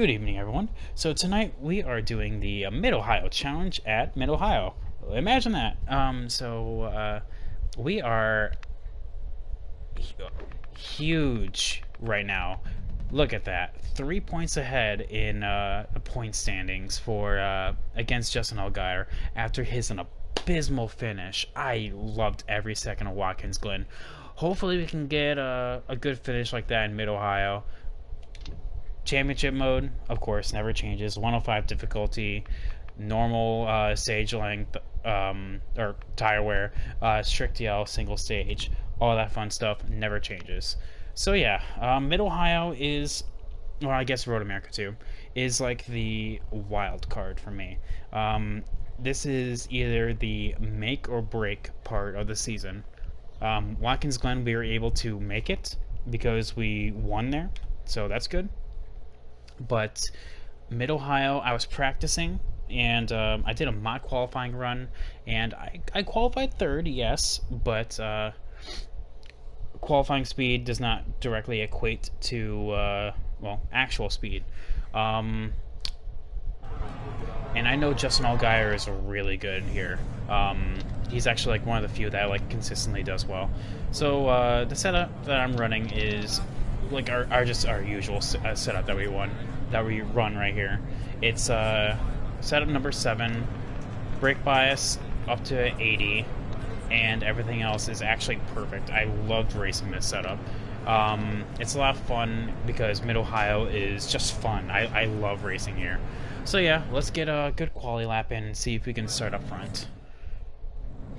Good evening, everyone. So tonight we are doing the Mid-Ohio Challenge at Mid-Ohio. Imagine that. We are huge right now. Look at that. 3 points ahead in the point standings for against Justin Allgaier after his an abysmal finish. I loved every second of Watkins Glen. Hopefully we can get a good finish like that in Mid-Ohio. Championship mode, of course, never changes. 105 difficulty, normal stage length, or tire wear, strict yell, single stage, all that fun stuff never changes. So yeah, Mid-Ohio is, well, I guess Road America too, is like the wild card for me. This is either the make or break part of the season. Watkins Glen, we were able to make it because we won there, so that's good. But Mid-Ohio, I was practicing, and I did a mock qualifying run, and I qualified third, yes, but qualifying speed does not directly equate to, well, actual speed. And I know Justin Allgaier is really good here. He's actually like one of the few that like consistently does well. So the setup that I'm running is like our usual setup that we run right here. It's setup number 7, brake bias up to 80, and everything else is actually perfect. I loved racing this setup. It's a lot of fun because Mid-Ohio is just fun. I love racing here. So yeah, let's get a good quali lap in and see if we can start up front.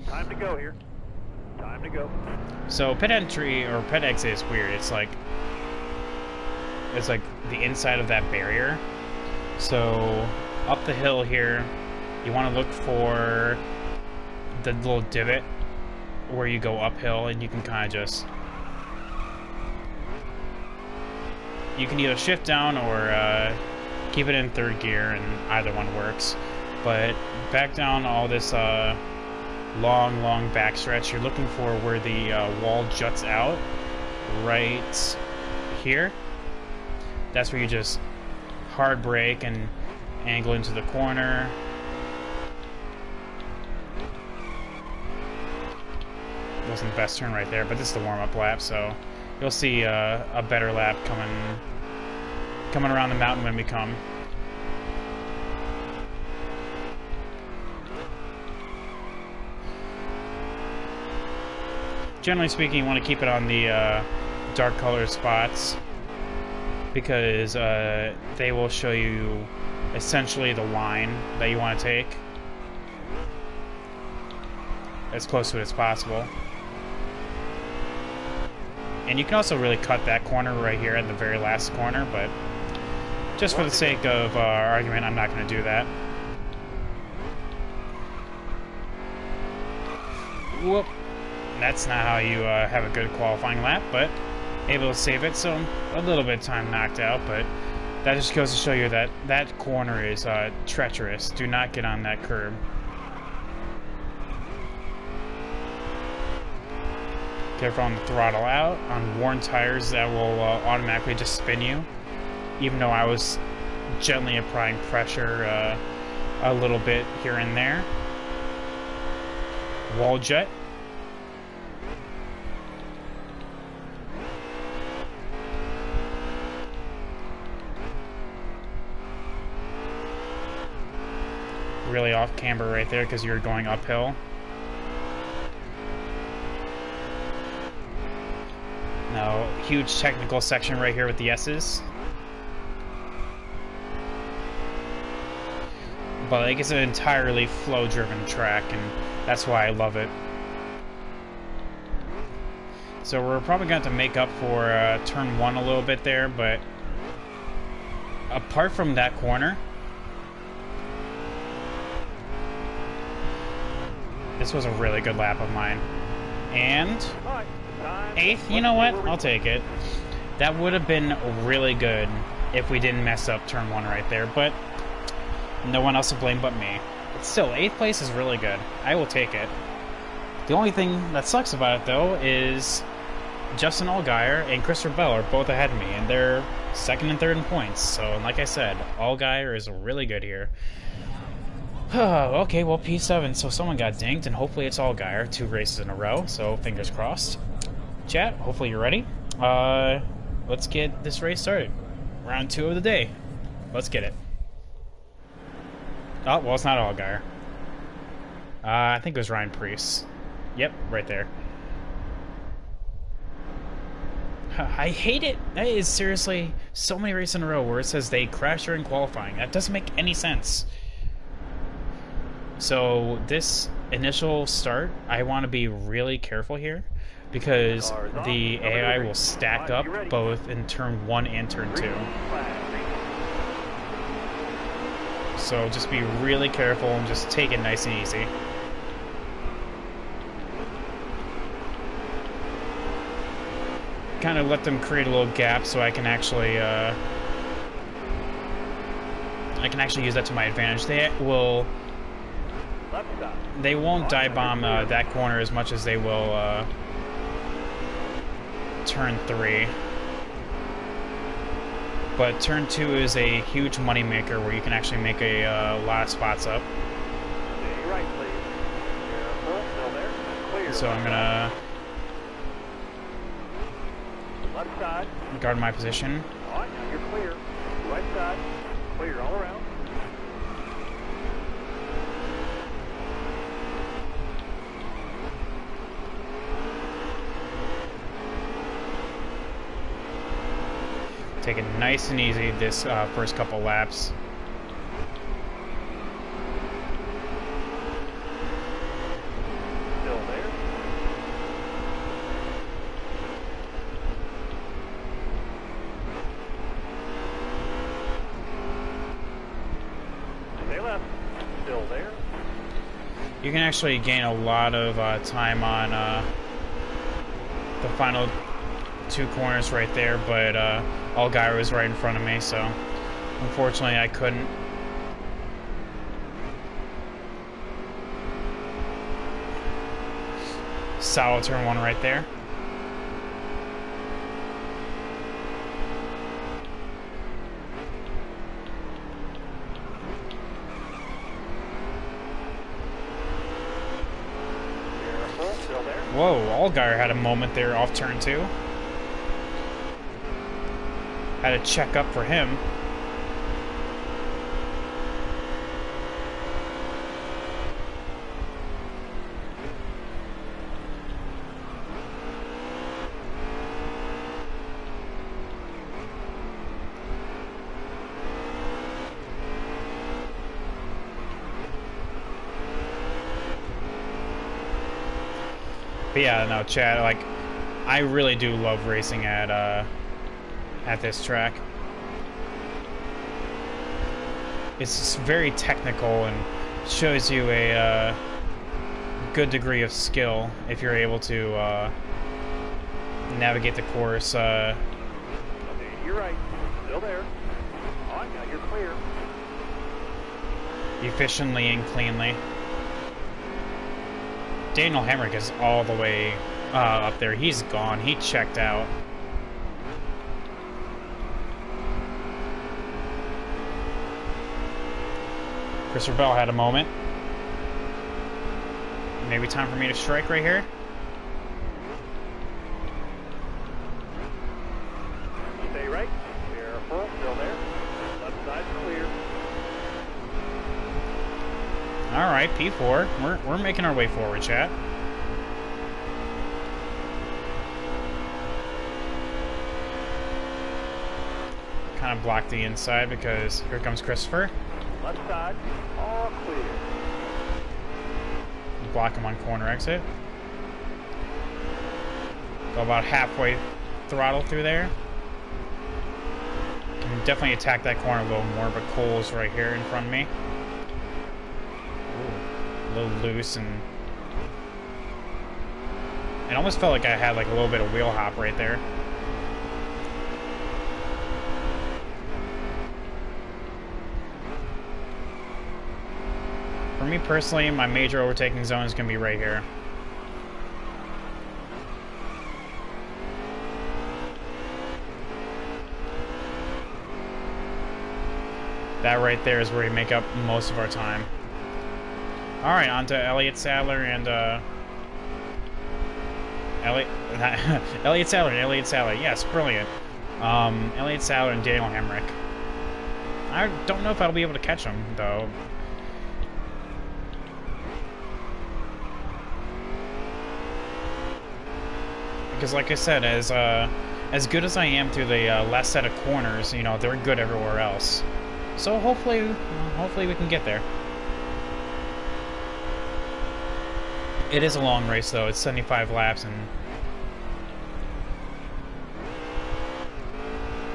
Time to go here. Time to go. So pit entry or pit exit is weird. It's like the inside of that barrier. So up the hill here, you want to look for the little divot where you go uphill, and you can kind of just, you can either shift down or keep it in third gear, and either one works. But back down all this long backstretch, you're looking for where the wall juts out right here. That's where you just hard brake and angle into the corner. Wasn't the best turn right there, but this is the warm-up lap, so you'll see a better lap coming around the mountain when we come. Generally speaking, you want to keep it on the dark colored spots, because they will show you essentially the line that you want to take as close to it as possible. And you can also really cut that corner right here at the very last corner, but just for the sake of argument, I'm not going to do that. Whoop. That's not how you have a good qualifying lap, but able to save it, so a little bit of time knocked out, but that just goes to show you that that corner is treacherous. Do not get on that curb. Careful on the throttle out. On worn tires, that will automatically just spin you, even though I was gently applying pressure a little bit here and there. Wall jet. Really off camber right there because you're going uphill. Now, huge technical section right here with the S's. But like, it's an entirely flow-driven track, and that's why I love it. So we're probably going to have to make up for turn 1 a little bit there, but apart from that corner, this was a really good lap of mine. And 8th, you know what? I'll take it. That would have been really good if we didn't mess up turn 1 right there, but no one else to blame but me. Still, 8th place is really good. I will take it. The only thing that sucks about it, though, is Justin Allgaier and Christopher Bell are both ahead of me, and they're second and third in points. So, like I said, Allgaier is really good here. Okay, well, P7, so someone got dinged, and hopefully it's Allgaier. 2 races in a row, so fingers crossed. Chat, hopefully you're ready. Let's get this race started. Round 2 of the day. Let's get it. Oh, well, it's not Allgaier. I think it was Ryan Preece. Yep, right there. I hate it. That is seriously so many races in a row where it says they crashed during qualifying. That doesn't make any sense. So this initial start, I want to be really careful here because the AI will stack up both in turn 1 and turn 2. So just be really careful and just take it nice and easy. Kind of let them create a little gap so I can actually use that to my advantage. They won't dive bomb that corner as much as they will turn 3. But turn 2 is a huge money maker where you can actually make a lot of spots up. So I'm gonna left side. Guard my position. All right, now you're clear. Right side, clear all around. Take it nice and easy this first couple laps. Still there. Stay left. Still there. You can actually gain a lot of time on the final 2 corners right there, but Allgaier was right in front of me, so unfortunately I couldn't. Solid turn 1 right there. Careful. Still there. Whoa, Allgaier had a moment there off turn 2. Had to check up for him. But yeah, no, Chad, like, I really do love racing at this track. It's just very technical and shows you a good degree of skill if you're able to navigate the course. Okay, you're right. Still there. All right, now you're clear. Efficiently and cleanly. Daniel Hemrick is all the way up there. He's gone. He checked out. Christopher Bell had a moment. Maybe time for me to strike right here. Stay right. Careful. Still there. Left side clear. All right, P4. We're making our way forward, chat. Kind of block the inside because here comes Christopher. Left side, all clear. Block him on corner exit. Go about halfway throttle through there. And definitely attack that corner a little more, but Cole's right here in front of me. Ooh, a little loose, and it almost felt like I had like a little bit of wheel hop right there. For me personally, my major overtaking zone is going to be right here. That right there is where we make up most of our time. Alright, on to Elliott Sadler and, Elliott Sadler. Yes, brilliant. Elliott Sadler and Daniel Hemrick. I don't know if I'll be able to catch them, though. Because, like I said, as good as I am through the last set of corners, you know, they're good everywhere else. So hopefully we can get there. It is a long race, though. It's 75 laps, and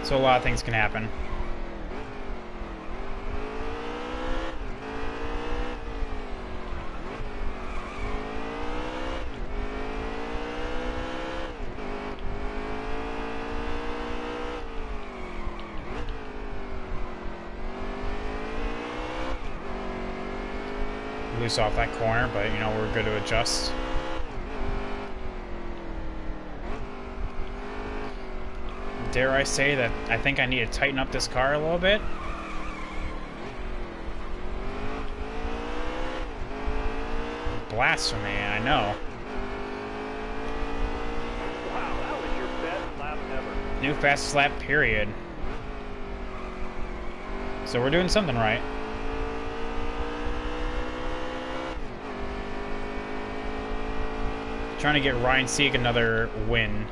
so a lot of things can happen. Loose off that corner, but you know, we're good to adjust. Dare I say that I think I need to tighten up this car a little bit? Blasphemy, I know. Wow, that was your best lap ever. New fastest lap, period. So we're doing something right. Trying to get Ryan Sieg another win.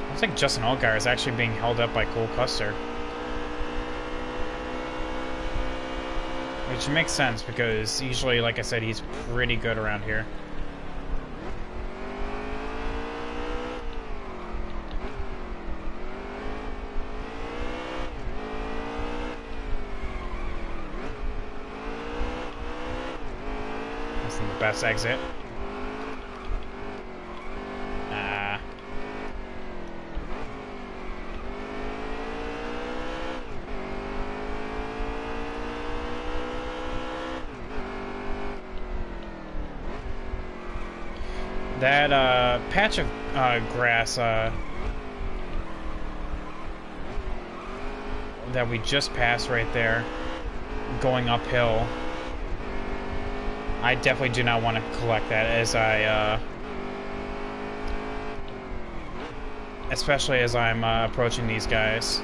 Looks like Justin Allgaier is actually being held up by Cole Custer. Which makes sense because usually, like I said, he's pretty good around here. That's the best exit. That patch of grass that we just passed right there, going uphill, I definitely do not want to collect that as especially as I'm approaching these guys.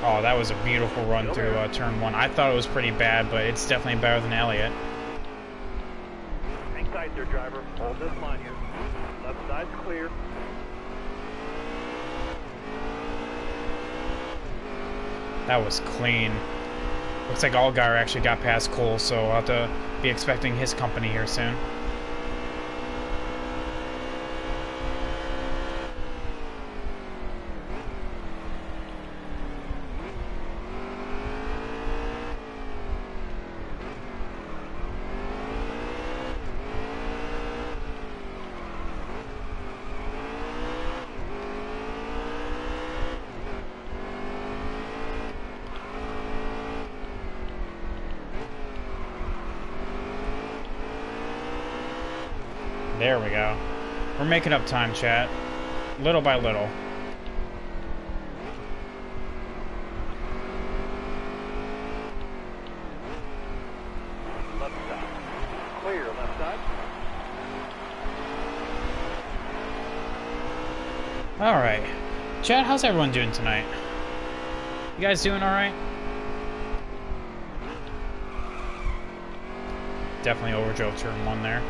Oh, that was a beautiful run through turn 1. I thought it was pretty bad, but it's definitely better than Elliott. Hang tight there, driver. Hold this line here. Left side's clear. That was clean. Looks like Allgaier actually got past Cole, so I'll have to be expecting his company here soon. There we go. We're making up time, chat. Little by little. Left side. Clear, left side. Alright. Chat, how's everyone doing tonight? You guys doing alright? Definitely overdrove turn 1 there.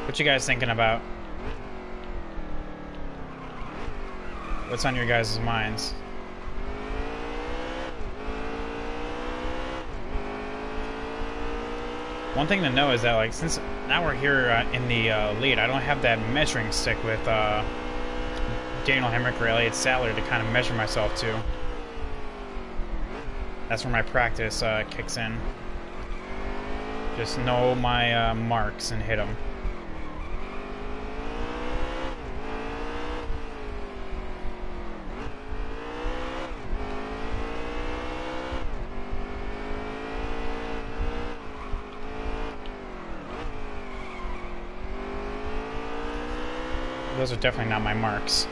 What you guys thinking about? What's on your guys' minds? One thing to know is that, like, since now we're here in the lead, I don't have that measuring stick with Daniel Hemrick or Elliott Sadler to kind of measure myself to. That's where my practice kicks in. Just know my marks and hit them. those are definitely not my marks.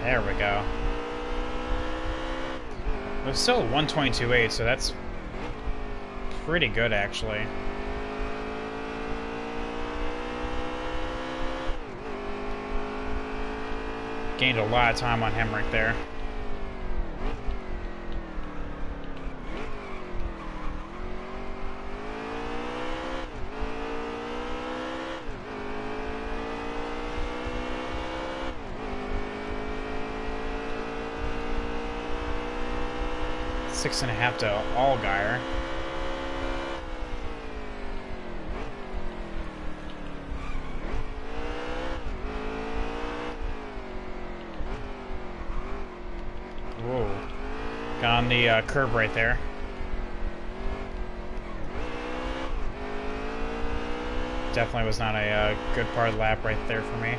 There we go. It was still 122.8, so that's pretty good, actually. Gained a lot of time on him right there. Six and a half to Allgaier. Whoa. Got on the curb right there. Definitely was not a good part of the lap right there for me.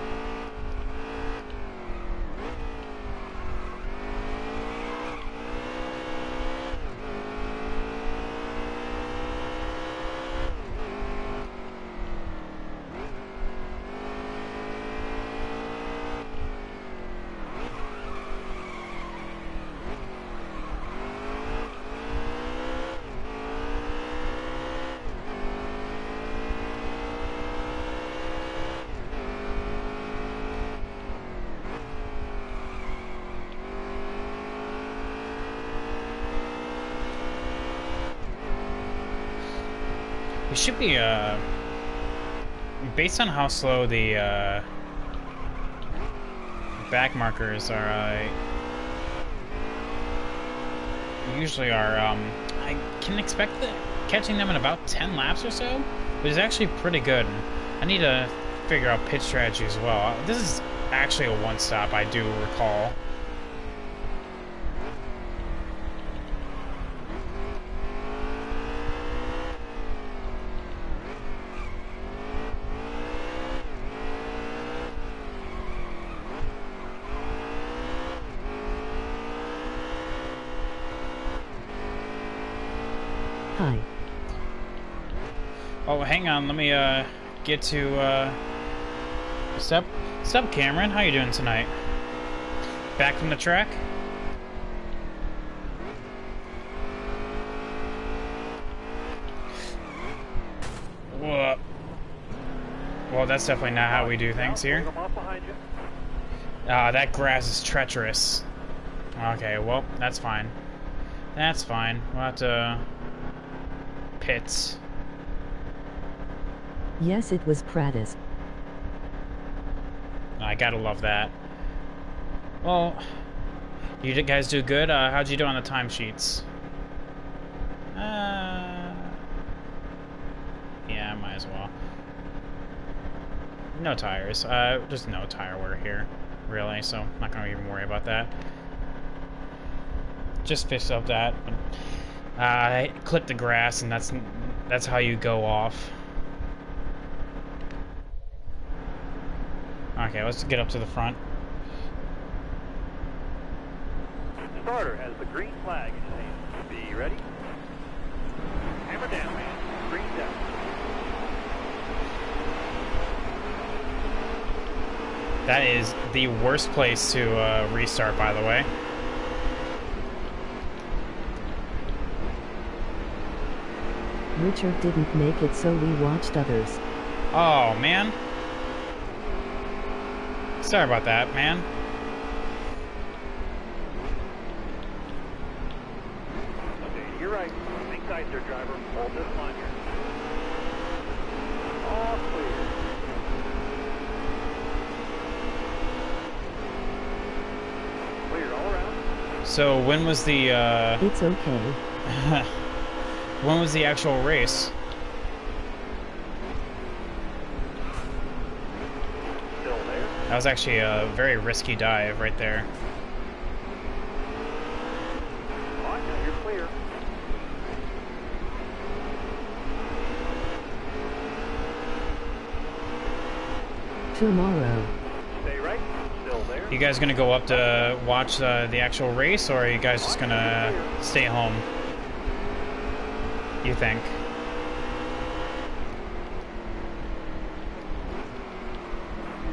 We should be, based on how slow the, back markers are, usually are, I can expect catching them in about 10 laps or so, which is actually pretty good. I need to figure out pit strategy as well. This is actually a one-stop, I do recall. Hi. Oh, hang on. Let me get to Sup, Cameron. How you doing tonight? Back from the track? Whoa. Well, that's definitely not how we do things here. That grass is treacherous. Okay, well, that's fine. That's fine. We'll have to pits. Yes, it was Prattis. I gotta love that. Well, you guys do good. How'd you do on the timesheets? Yeah, might as well. No tires. Just no tire wear here, really. So I'm not gonna even worry about that. Just fix up that. I clip the grass, and that's how you go off. Okay, let's get up to the front. The starter has the green flag in his hand. Be ready. Hammer down, man. Green down. That is the worst place to restart, by the way. Richard didn't make it, so we watched others. Oh, man. Sorry about that, man. Okay, you're right. Think tight there, driver. Hold this line here. All clear. Clear all around. So when was the It's okay. when was the actual race? Still there. That was actually a very risky dive right there. All right, now you're clear. Tomorrow. Stay right. Still there. You guys gonna go up to watch the actual race, or are you guys just gonna stay home? You think?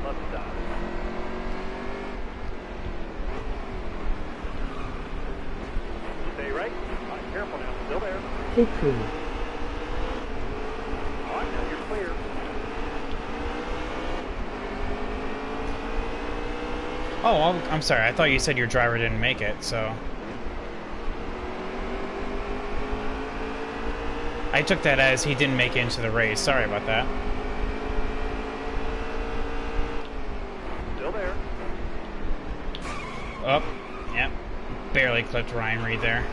Left stop. Stay right. All right, careful now. Still there. Pit crew. All right, now you're clear. Oh, I'm sorry. I thought you said your driver didn't make it, so... I took that as he didn't make it into the race. Sorry about that. Still there. Oh, yep. Barely clipped Ryan Reed there.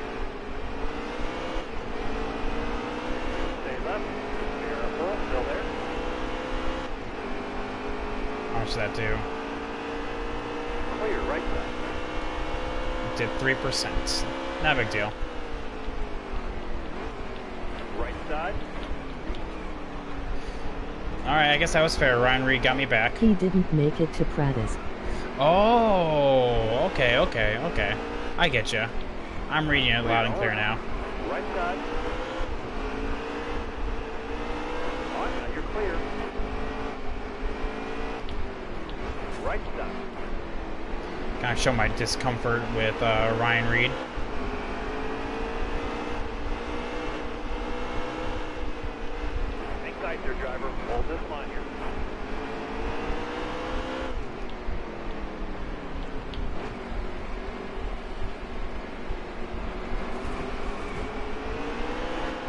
Stay left. Careful. Still there. How much did that do? Clear. Right side. Did 3%. Not a big deal. Right side. Alright, I guess that was fair. Ryan Reed got me back. He didn't make it to Prattis. Oh, okay. I get you. I'm reading it loud and clear now. Right side. All right, now you're clear. Right side. Kind of show my discomfort with Ryan Reed. Hang tight there, driver. Hold this line here.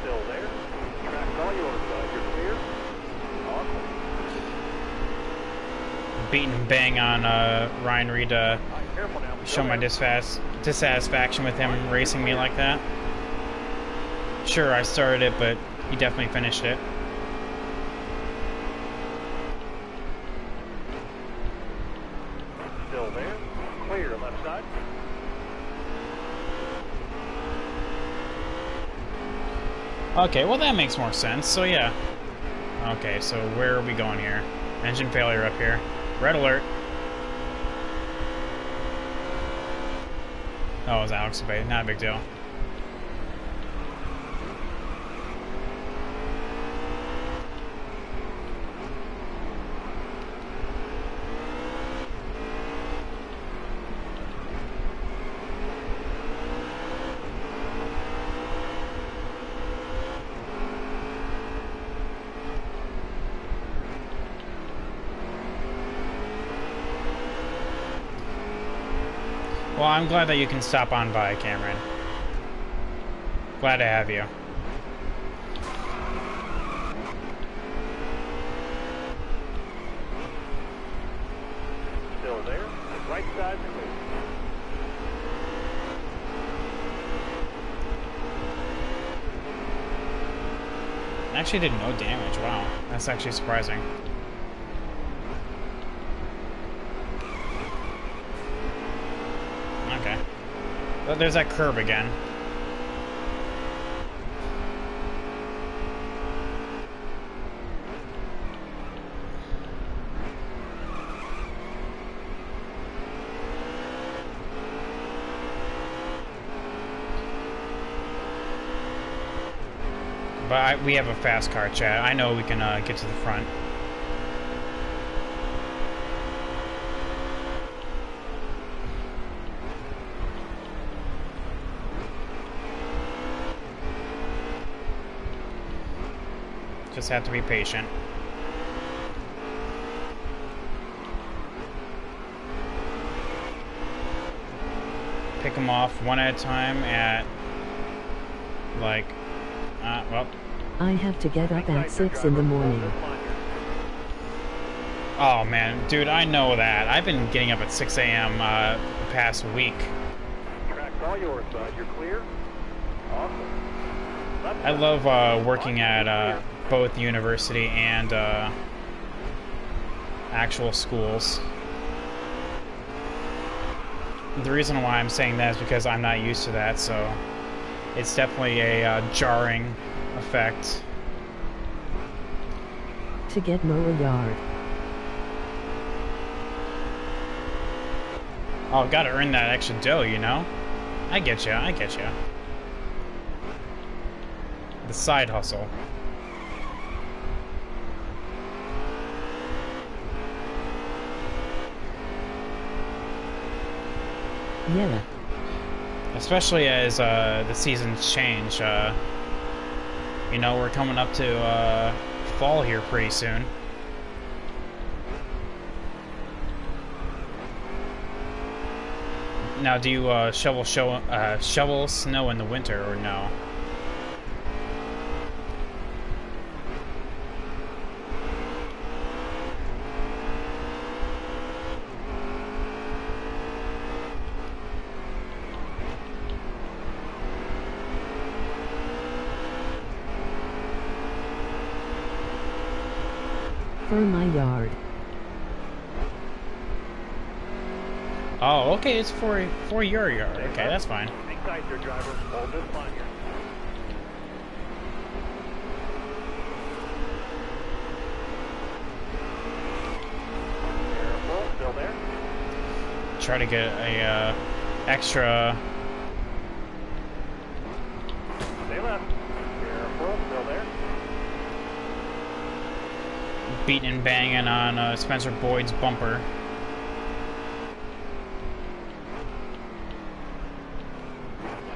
Still there. Track's all yours, bud. You're clear. Awesome. Beat and bang on Ryan Reed to All right, careful now. show my dissatisfaction with him racing me like that. Sure, I started it, but he definitely finished it. Still there. Clear. Left side. Okay, well that makes more sense, so yeah. Okay, so where are we going here? Engine failure up here. Red alert. Oh, it was Alex Bay. Not a big deal. Well, I'm glad that you can stop on by, Cameron. Glad to have you. Still there. Right side clear. Actually did no damage. Wow. That's actually surprising. Okay. Well, there's that curb again. But we have a fast car, chat. I know we can get to the front. Just have to be patient. Pick them off one at a time at, like, well. I have to get up at 6 in the morning. Oh, man. Dude, I know that. I've been getting up at 6 a.m. The past week. Track's all yours, bud. You're clear. Awesome. Left I side. love working at both university and actual schools. The reason why I'm saying that is because I'm not used to that, so it's definitely a jarring effect. To get mow a yard. Oh, gotta earn that extra dough, you know? I get you, I get you. The side hustle. Yeah. Especially as the seasons change. You know, we're coming up to fall here pretty soon. Now, do you shovel snow in the winter or no? For my yard. Oh, okay, it's for your yard. Okay, that's fine. Hang tight there, driver. Hold this line here. Careful, still there. Try to get a extra. Stay left. Careful, still there. Beating and banging on Spencer Boyd's bumper.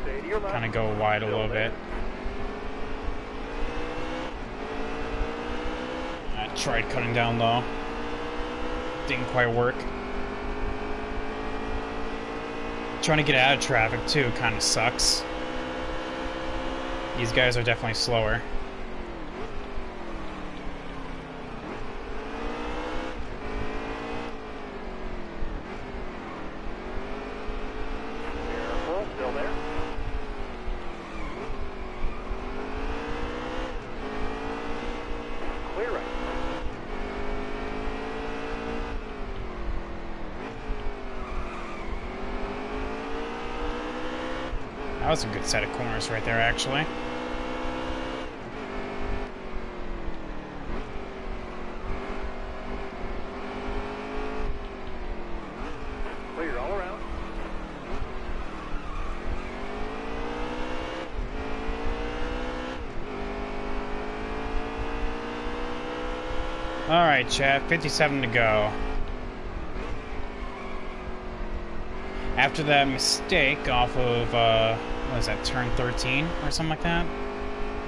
Stay to your left. Kind of go wide a little bit. I tried cutting down low. Didn't quite work. Trying to get out of traffic too kind of sucks. These guys are definitely slower. Careful, still there. Clear right. That was a good set of corners right there, actually. Clear all around. Alright, Chad, 57 to go. After that mistake off of, what is that, turn 13 or something like that?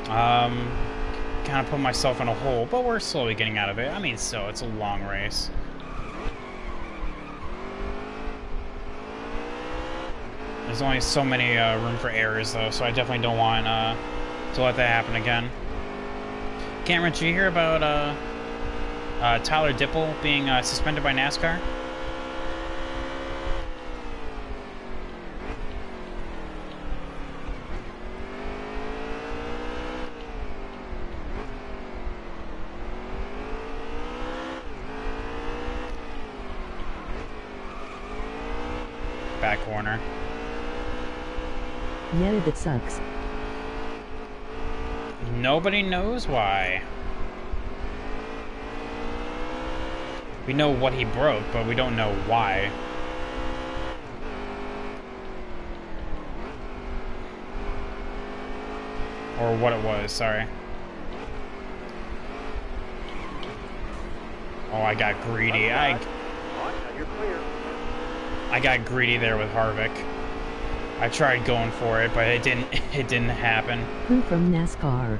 Kind of put myself in a hole, but we're slowly getting out of it. I mean, still, it's a long race. There's only so many room for errors, though, so I definitely don't want to let that happen again. Cameron, did you hear about Tyler Dipple being suspended by NASCAR? Back corner. Yeah, that sucks. Nobody knows why. We know what he broke, but we don't know why. Or what it was, sorry. Oh, I got greedy. I got greedy there with Harvick. I tried going for it, but it didn't happen. Who from NASCAR?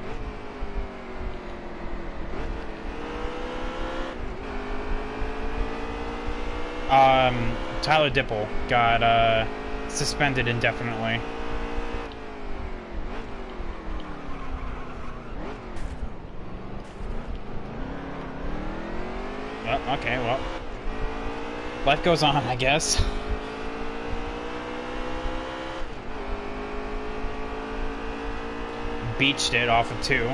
Tyler Dipple got suspended indefinitely. Oh, okay, well. Life goes on, I guess. Beached it off of 2.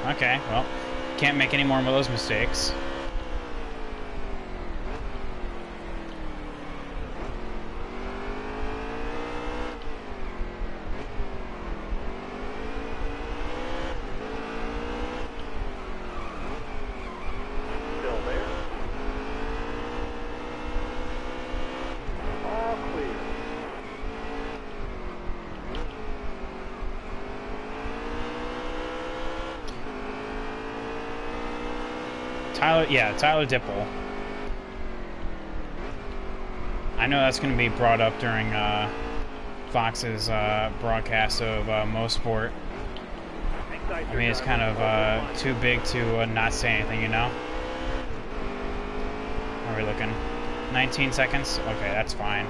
Okay, well, can't make any more of those mistakes. Still there. Tyler Dipple. I know that's going to be brought up during Fox's broadcast of Mosport. I mean, it's kind of too big to not say anything, you know? How are we looking? 19 seconds? Okay, that's fine.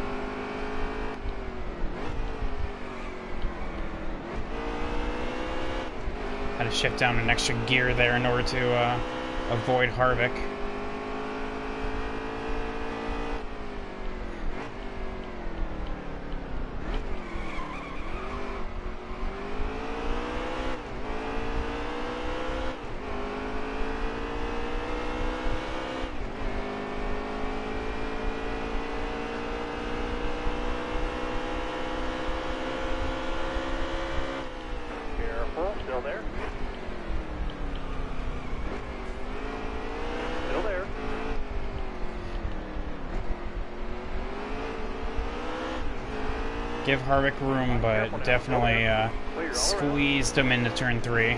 Had to shift down an extra gear there in order to avoid Harvick. Careful, still there. Still there. Give Harvick room, but definitely squeezed him into turn 3.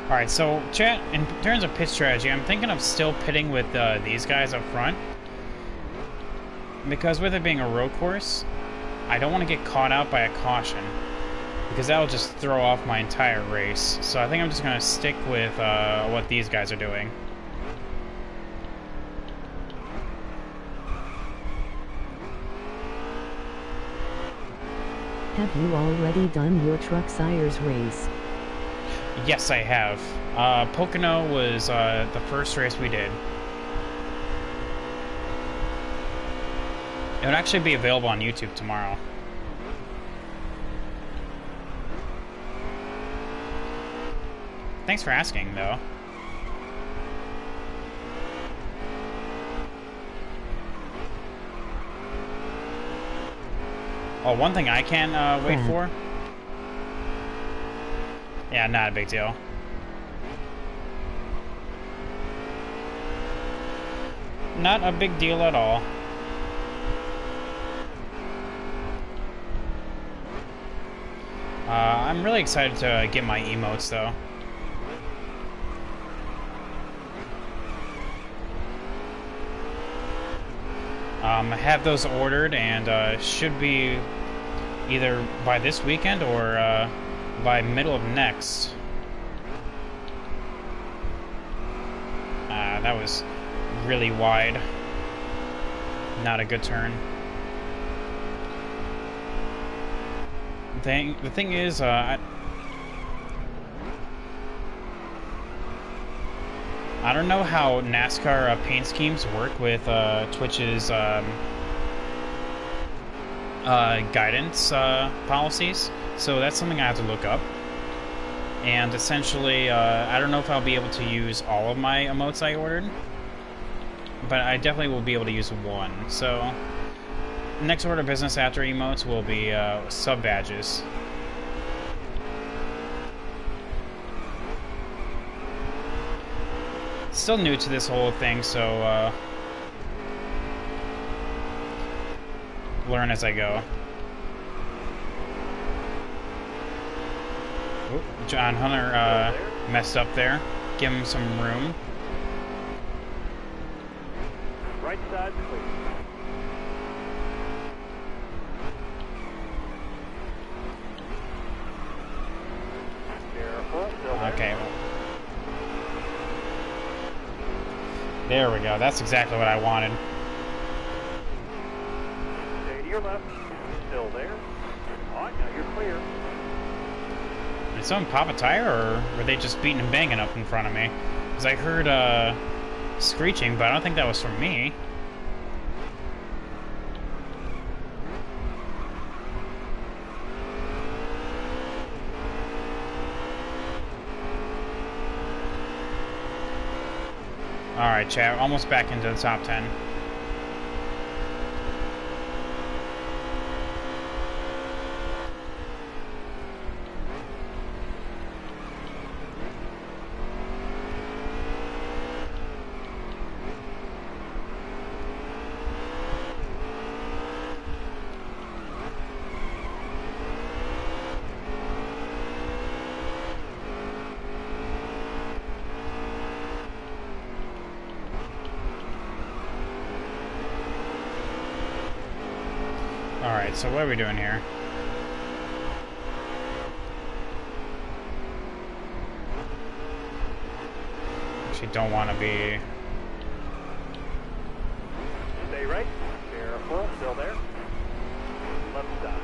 Alright, so chat, in terms of pit strategy, I'm thinking of still pitting with these guys up front. Because with it being a road course, I don't want to get caught out by a caution. Because that'll just throw off my entire race. So I think I'm just going to stick with what these guys are doing. Have you already done your truck sires race? Yes, I have. Pocono was the first race we did. It would actually be available on YouTube tomorrow. Thanks for asking, though. Oh, one thing I can't wait for? Yeah, not a big deal. Not a big deal at all. I'm really excited to get my emotes, though. I have those ordered and should be either by this weekend or by middle of next. That was really wide. Not a good turn. The thing is, I don't know how NASCAR paint schemes work with Twitch's guidance policies, so that's something I have to look up. And essentially, I don't know if I'll be able to use all of my emotes I ordered, but I definitely will be able to use one. So, next order of business after emotes will be sub badges. Still new to this whole thing, so learn as I go. Oop, John Hunter messed up there. Give him some room. Right side, clear. Careful, still there. Okay. There we go. That's exactly what I wanted. Stay to your left. Still there. On, now you're clear. Did someone pop a tire, or were they just beating and banging up in front of me? Because I heard screeching, but I don't think that was from me. Alright, chat. Almost back into the top 10. Alright, so what are we doing here? Actually, don't want to be... Stay right. Careful. Still there. Left side.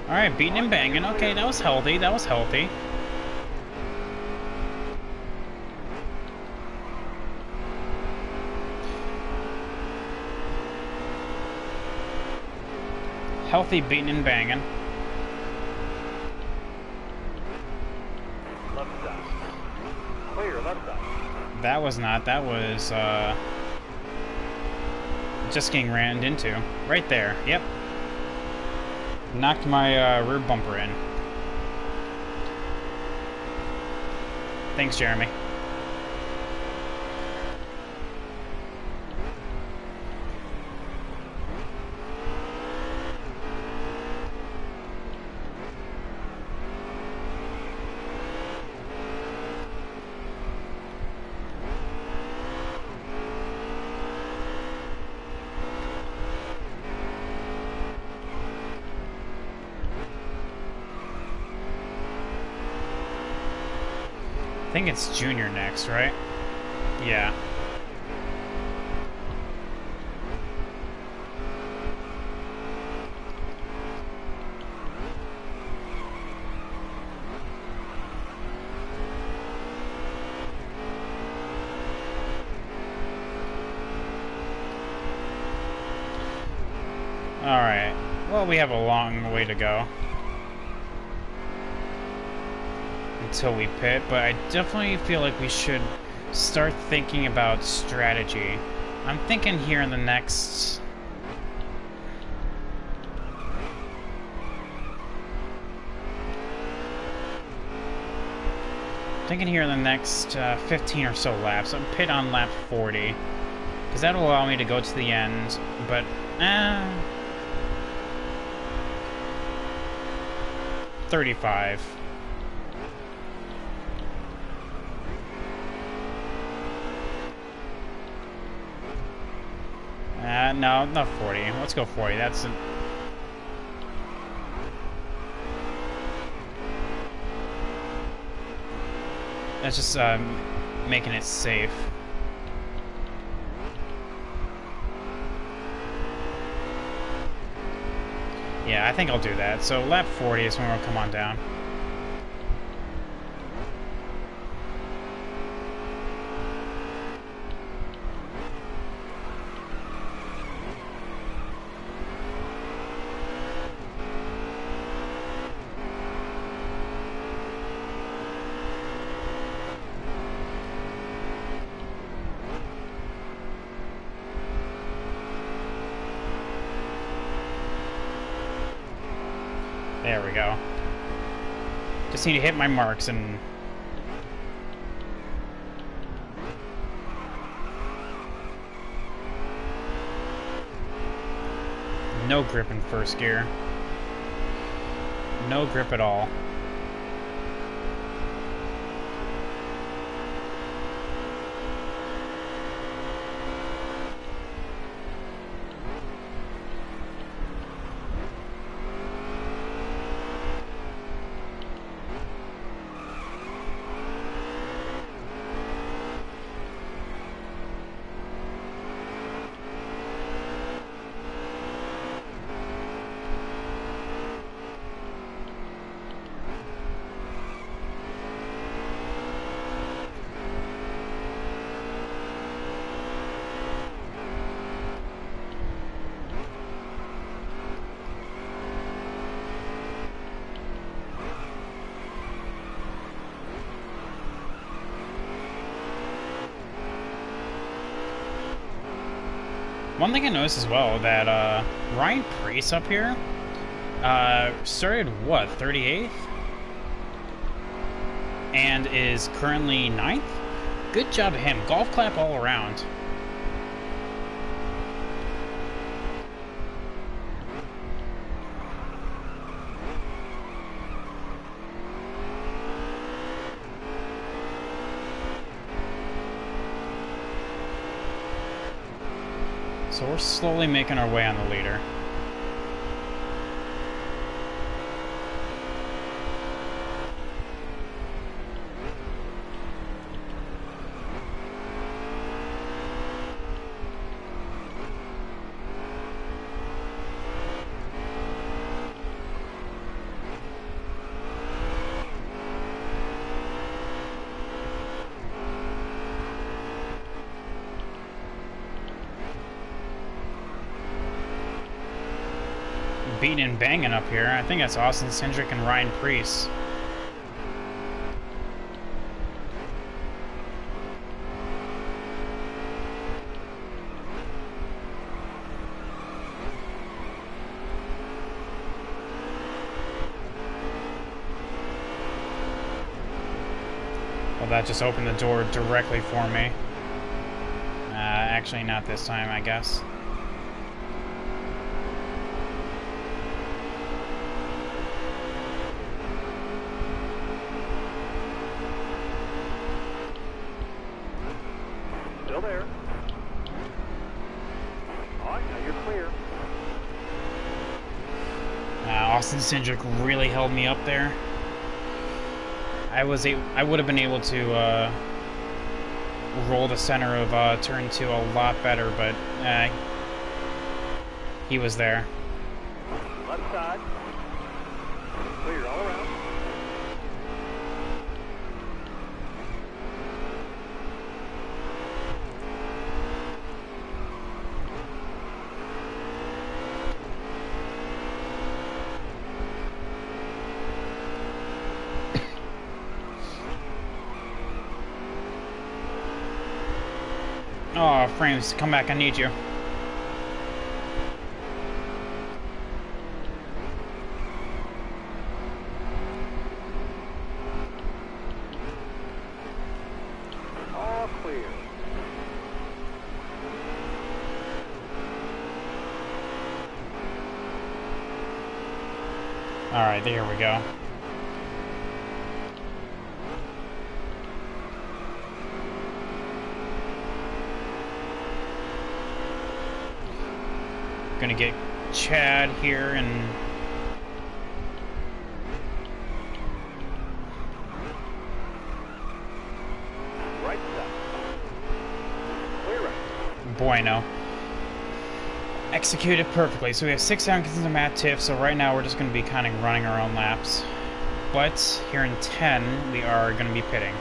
Alright, beating and banging. Okay, that was healthy. That was healthy. Healthy beating and banging. Left side. Clear. Left side. That was not. That was, just getting rammed into. Right there. Yep. Knocked my, rear bumper in. Thanks, Jeremy. I think it's Junior next, right? Yeah. Alright. Well, we have a long way to go until we pit, but I definitely feel like we should start thinking about strategy. I'm thinking here in the next... Thinking here in the next 15 or so laps. I'm pit on lap 40, because that'll allow me to go to the end, but 35. No, not 40. Let's go 40. That's just making it safe. Yeah, I think I'll do that. So lap 40 is when we'll come on down. There we go. Just need to hit my marks and... No grip in first gear. No grip at all. One thing I noticed as well, that Ryan Preece up here started, what, 38th? And is currently 9th? Good job to him. Golf clap all around. So we're slowly making our way on the leader. Beating and banging up here. I think that's Austin Cindric and Ryan Preece. Well, that just opened the door directly for me. Actually, not this time, I guess. Still there. All right, now you're clear. Austin Cindric really held me up there. I would have been able to roll the center of turn 2 a lot better, but he was there. Left side. Clear all around. Oh, Frames, come back, I need you. All clear. Alright, there we go. Gonna get Chad here and Right side. Clear right. bueno. Executed perfectly. So we have 6 seconds into Matt Tiff, so right now we're just gonna be kind of running our own laps. But here in 10, we are gonna be pitting.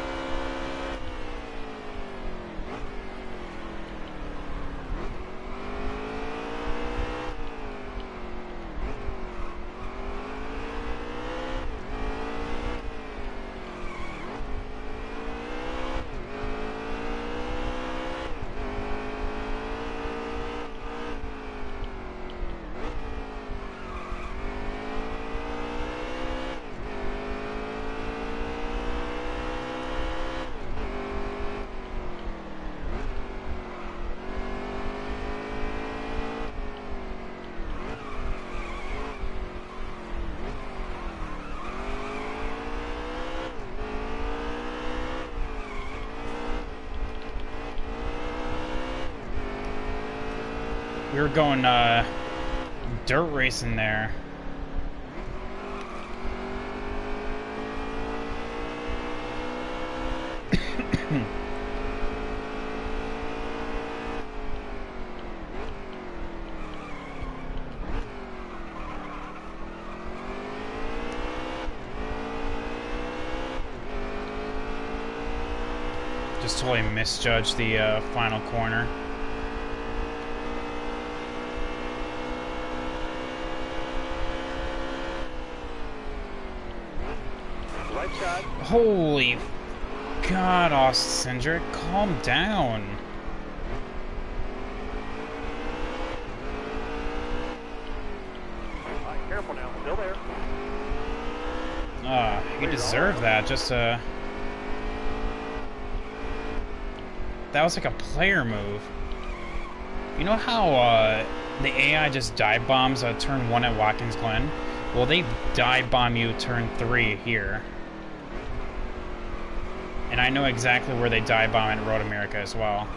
We were going dirt racing there. Just totally misjudged the final corner. Right side. Holy God, Austin Cindric, calm down. Careful now, still there. You deserve that. Just that was like a player move. You know how the AI just dive bombs turn 1 at Watkins Glen? Well, they dive bomb you turn 3 here. And I know exactly where they dive bomb at Road America as well.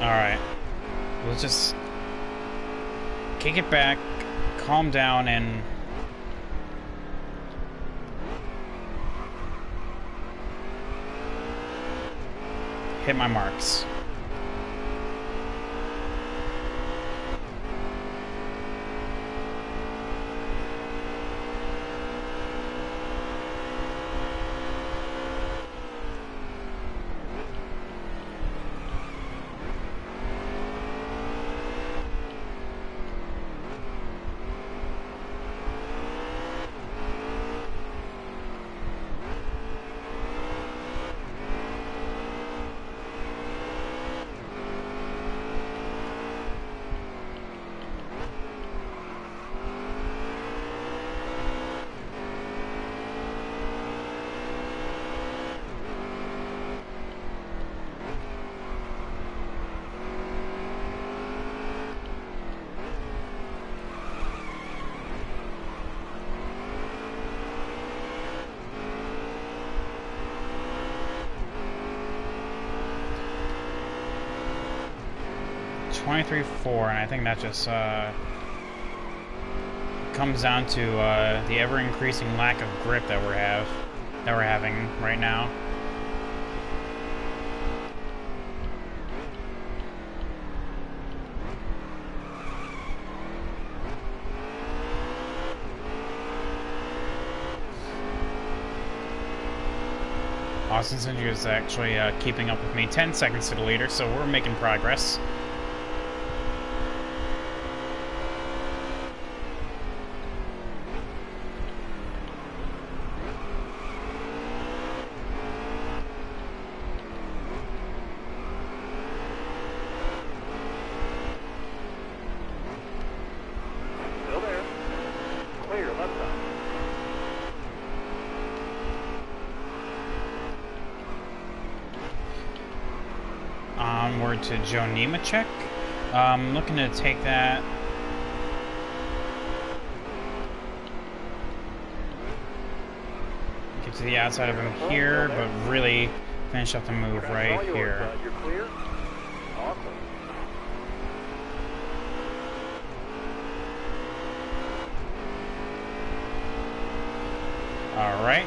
Alright. Let's just kick it back, calm down, and hit my marks. .23.4, and I think that just comes down to the ever-increasing lack of grip that we're having right now. Austin Cindy is actually keeping up with me, 10 seconds to the leader, so we're making progress. Still there. Clear, left side. Onward to Joe Nemechek. Looking to take that. Get to the outside of him here, but really finish up the move right here. You're clear. Awesome. Alright.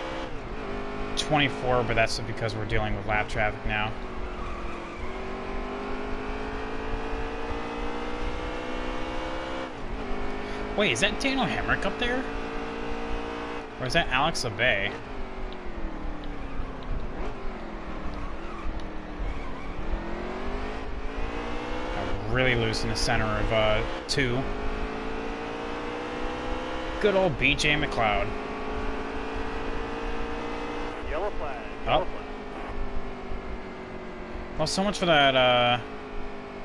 24, but that's because we're dealing with lap traffic now. Wait, is that Daniel Hemrick up there? Or is that Alex Abbey? I'm really loose in the center of 2. Good old BJ McLeod. Yellow flag. Oh. Yellow flag. Well, so much for that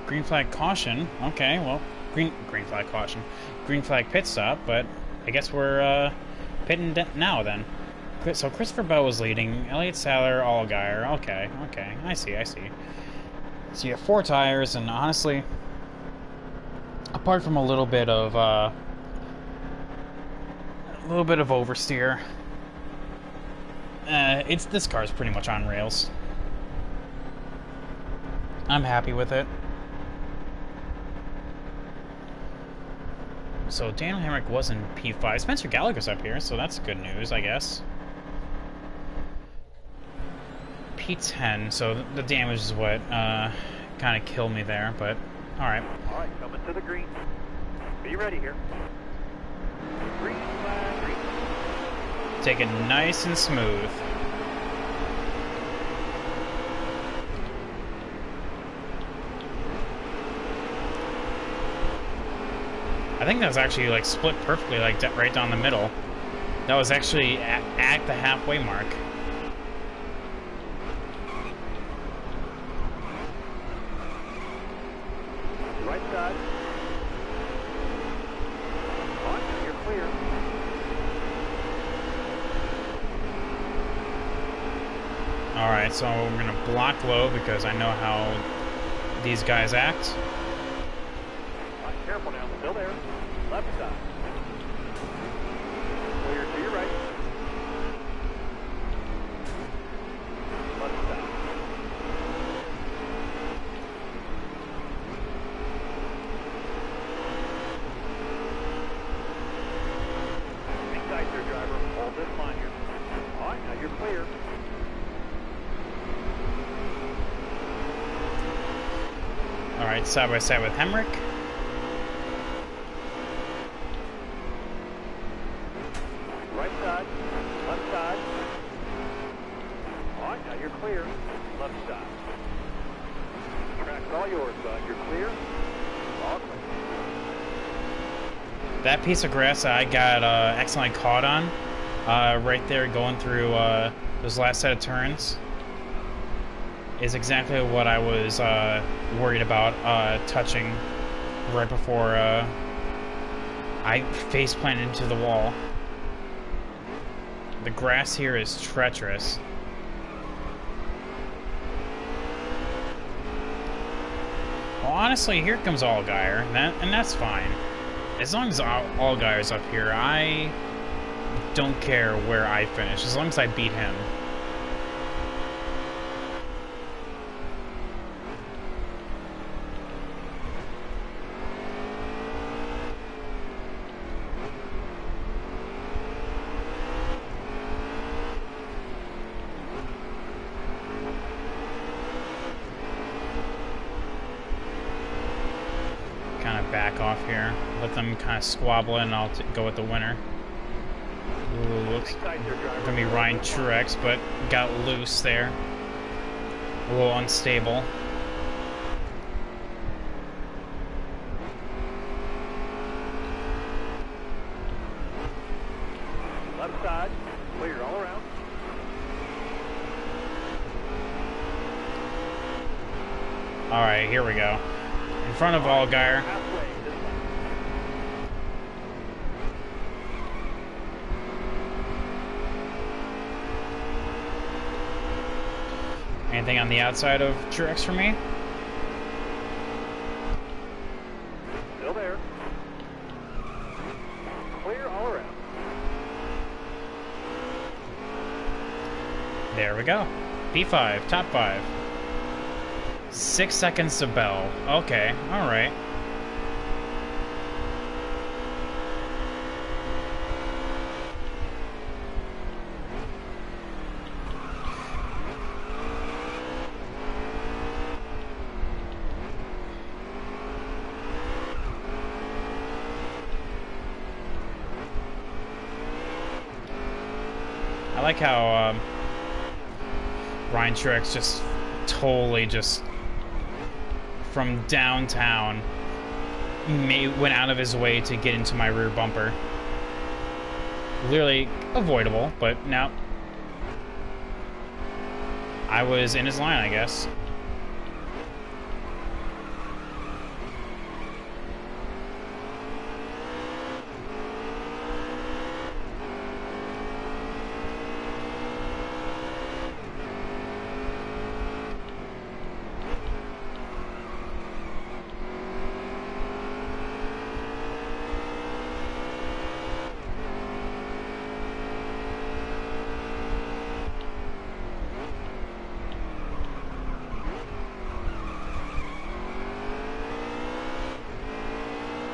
green flag caution. Okay, well, green flag caution. Green flag pit stop, but I guess we're pitting now then. So Christopher Bell was leading, Elliott Sadler, Allgaier. Okay, I see. So you have 4 tires, and honestly, apart from a little bit of oversteer, this car's pretty much on rails. I'm happy with it. So Daniel Hemrick was in P5. Spencer Gallagher's up here, so that's good news, I guess. P10, so the damage is what kind of killed me there, but alright. Alright, coming to the green. Be ready here. Green flag, green flag. Take it nice and smooth. think that was actually like split perfectly, like right down the middle. That was actually at the halfway mark. Right side. On, you're clear. Alright, so we're gonna block low because I know how these guys act. All right, careful now. Still there. Left side. Clear to your right. Left side. Hang tight there, driver. Hold this line here. All right, now you're clear. Alright, side by side with Hemrick. Right side. Left side. All right, now you're clear. Left side. Track's all yours, bud. You're clear. All clear. That piece of grass that I got accidentally caught on, right there going through those last set of turns, is exactly what I was worried about touching right before I face planted into the wall. The grass here is treacherous. Well, honestly, here comes Allgaier, and that's fine. As long as Allgaier's up here, I don't care where I finish, as long as I beat him. Kind of back off here. Let them kind of squabble and I'll go with the winner. Ooh, looks gonna be Ryan Truex, but got loose there. A little unstable. Left side. Clear all around. Alright, here we go. In front of Allgaier. Halfway this way. Anything on the outside of Truex for me? Still there. Clear all around. There we go. P5, top 5. 6 seconds to Bell. Okay, alright. I like how Ryan Truex just totally just from downtown went out of his way to get into my rear bumper. Literally avoidable, but no. I was in his line, I guess.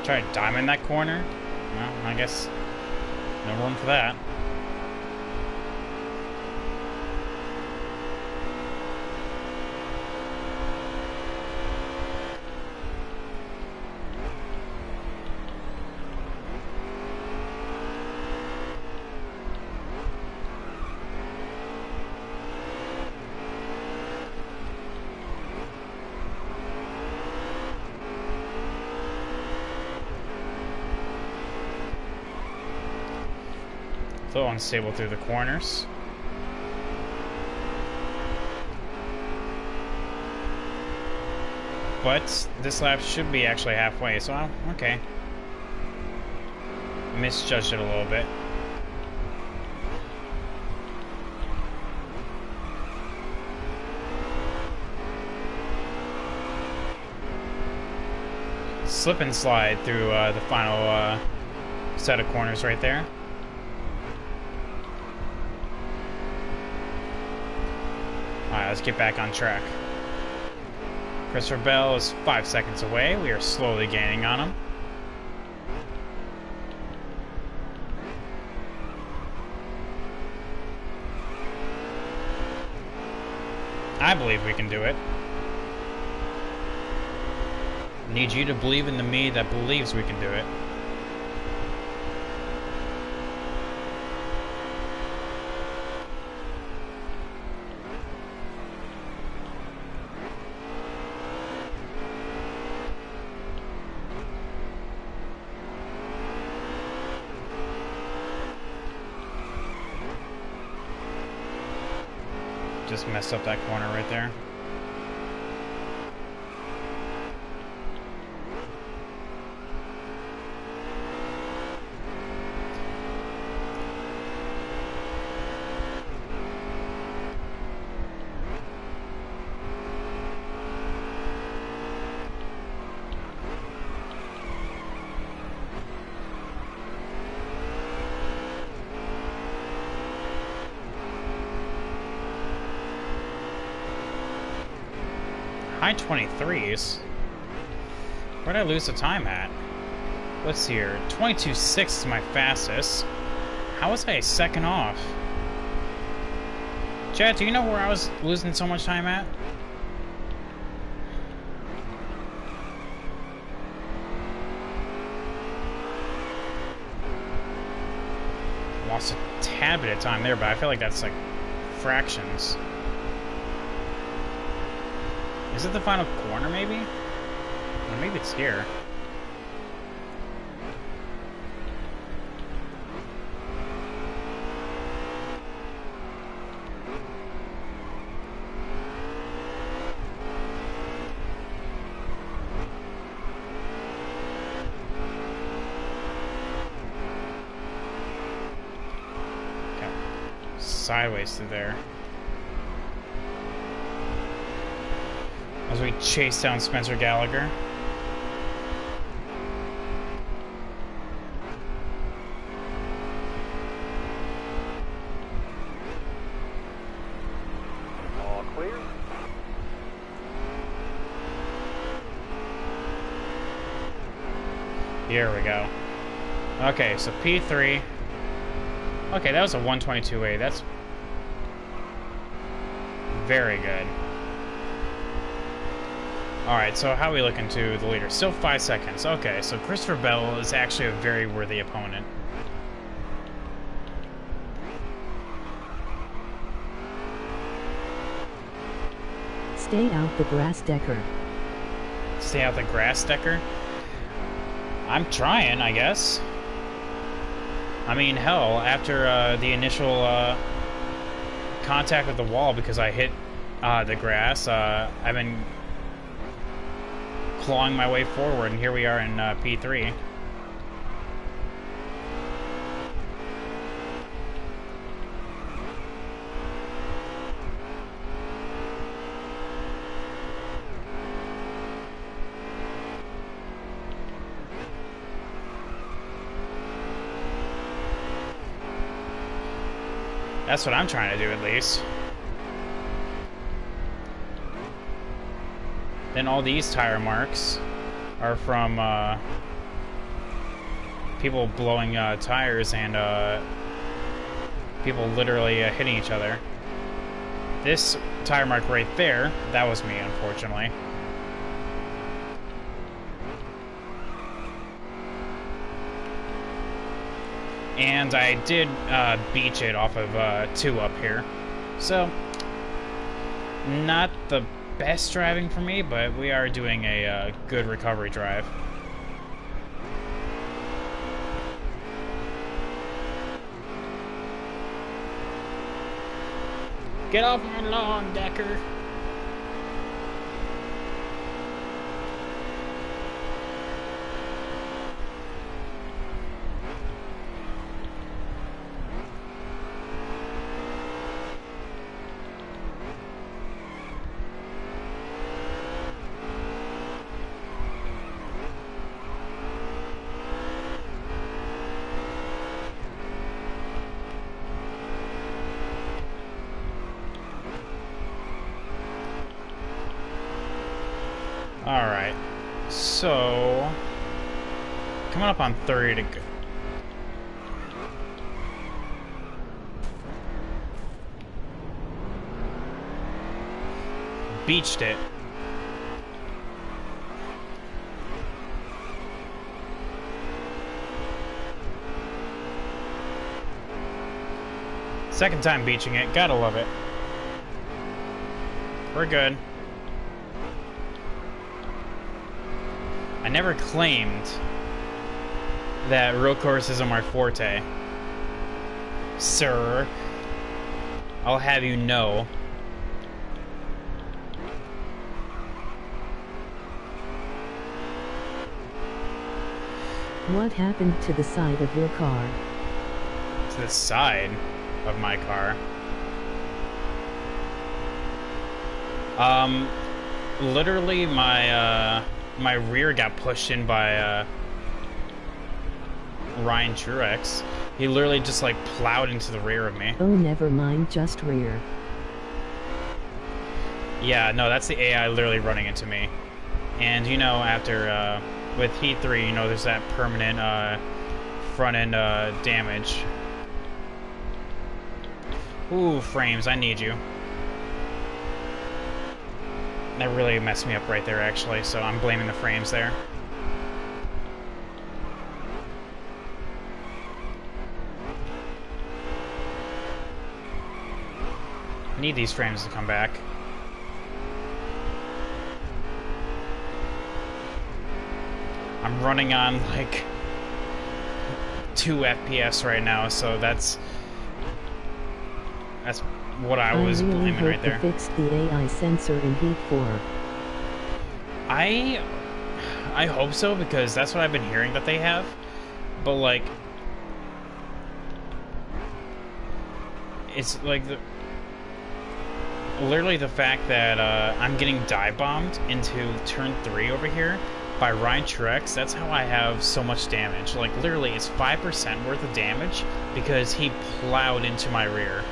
Try to diamond that corner? Well, I guess no room for that. A little unstable through the corners. But this lap should be actually halfway, so okay. Misjudged it a little bit. Slip and slide through the final set of corners right there. Alright, let's get back on track. Christopher Bell is 5 seconds away. We are slowly gaining on him. I believe we can do it. Need you to believe in the me that believes we can do it. Just messed up that corner right there. High 23s? Where'd I lose the time at? Let's see here. 22.6 is my fastest. How was I a second off? Chad, do you know where I was losing so much time at? Lost a tad bit of time there, but I feel like that's like fractions. Is it the final corner, maybe? Or maybe it's here. Okay. Sideways through there. As we chase down Spencer Gallagher. All clear. Here we go. Okay, so P3. Okay, that was a 122.8. That's very good. Alright, so how are we looking to the leader? Still 5 seconds. Okay, so Christopher Bell is actually a very worthy opponent. Stay out the grass, Decker. Stay out the grass, Decker? I'm trying, I guess. I mean, hell, after the initial contact with the wall because I hit the grass, I've been clawing my way forward, and here we are in P3. That's what I'm trying to do, at least. Then all these tire marks are from people blowing tires and people literally hitting each other. This tire mark right there, that was me, unfortunately. And I did beach it off of 2 up here. So, not the best driving for me, but we are doing a good recovery drive. Get off my lawn, Decker. Alright, so coming up on 30 to go. Beached it. Second time beaching it, gotta love it. We're good. I never claimed that real courses are my forte, sir. I'll have you know. What happened to the side of your car? To the side of my car. Literally my rear got pushed in by Ryan Truex. He literally just like plowed into the rear of me. Oh, never mind, just rear. Yeah, no, that's the AI literally running into me. And you know, after with Heat 3, you know, there's that permanent front end damage. Ooh, frames, I need you. That really messed me up right there, actually, so I'm blaming the frames there. I need these frames to come back. I'm running on, like, 2 FPS right now, so that's what I was blaming right there. I really hope they fixed the AI sensor in Heat 4. I hope so, because that's what I've been hearing that they have. But like, it's like literally the fact that I'm getting dive bombed into turn 3 over here by Ryan Truex. That's how I have so much damage. Like literally, it's 5% worth of damage because he plowed into my rear.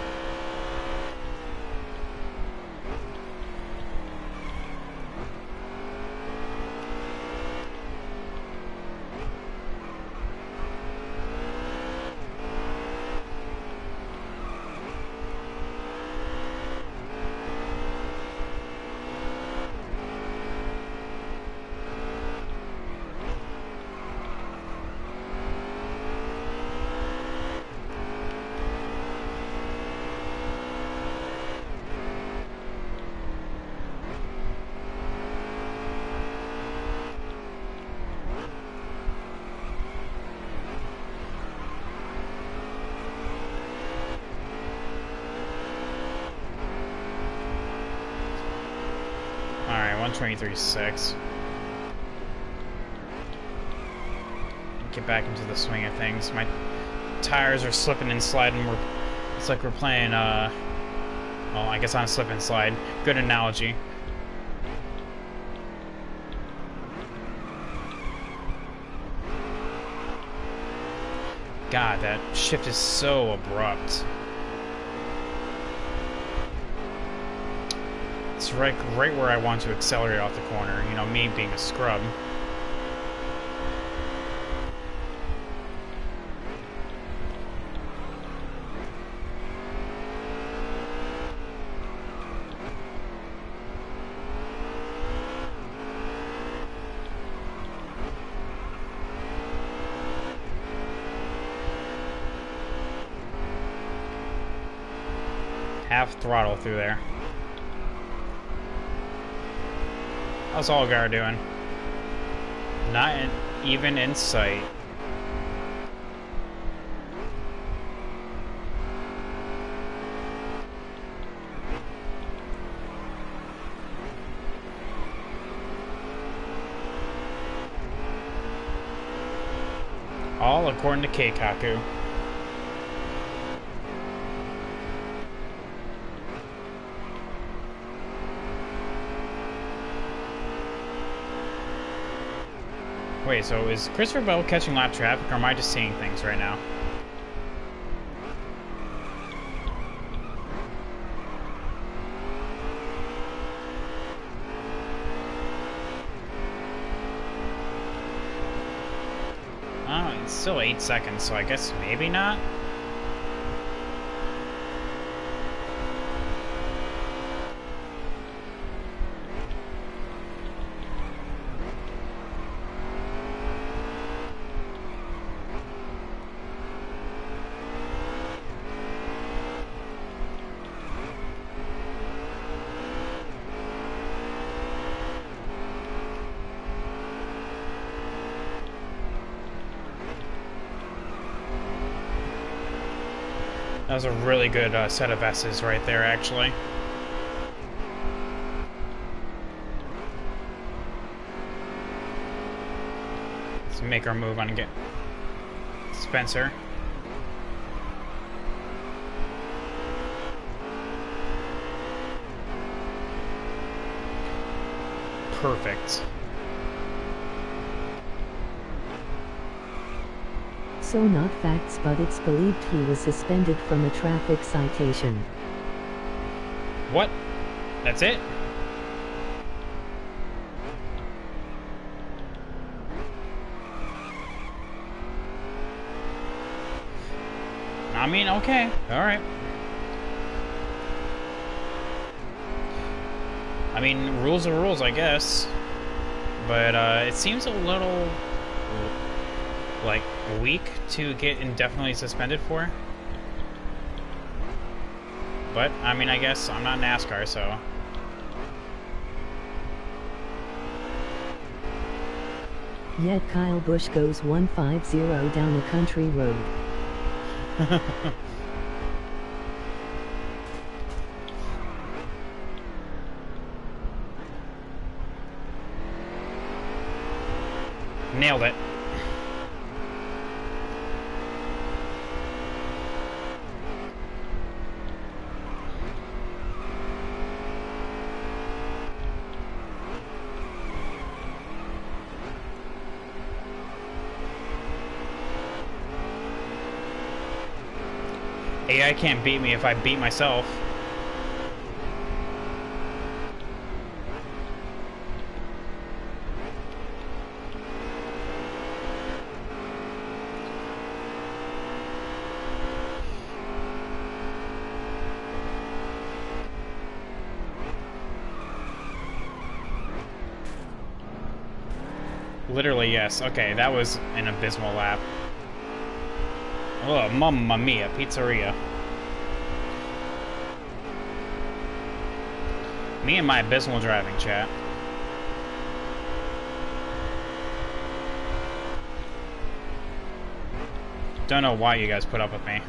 Alright, 123.6. Get back into the swing of things. My tires are slipping and sliding. It's like we're playing, well, I guess on a slip and slide. Good analogy. God, that shift is so abrupt. It's right where I want to accelerate off the corner, you know, me being a scrub. Half throttle through there. How's Allgaier doing? Not even in sight. All according to Keikaku. Wait, so is Christopher Bell catching lap traffic, or am I just seeing things right now? Oh, it's still 8 seconds, so I guess maybe not? That was a really good set of S's right there, actually. Let's make our move on get Spencer. Perfect. So not facts, but it's believed he was suspended from a traffic citation. What? That's it? I mean, okay. Alright. I mean, rules are rules, I guess. But, it seems a little, like, weak to get indefinitely suspended for. But, I mean, I guess I'm not NASCAR, so... Yet Kyle Busch goes 150 down a country road. Nailed it. AI can't beat me if I beat myself. Literally, yes. Okay, that was an abysmal lap. Oh, mamma mia, pizzeria. Me and my abysmal driving, chat. Don't know why you guys put up with me.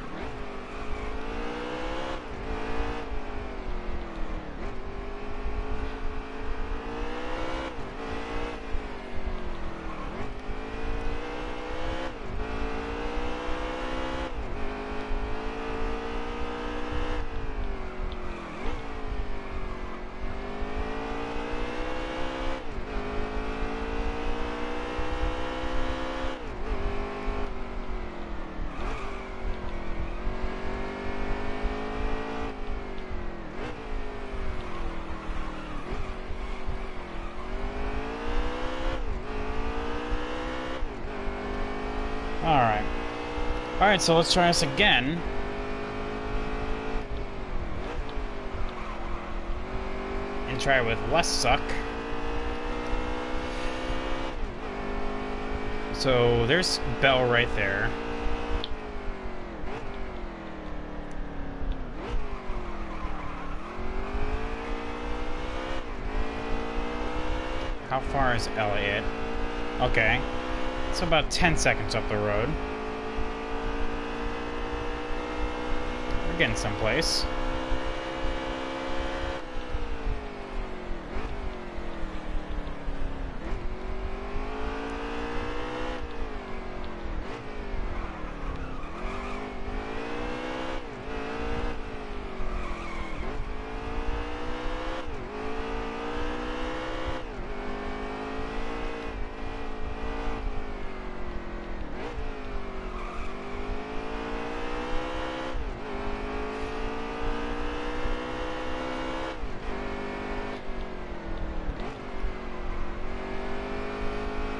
Alright. Alright, so let's try this again. And try it with less suck. So there's Bell right there. How far is Elliott? Okay. It's about 10 seconds up the road. We're getting someplace.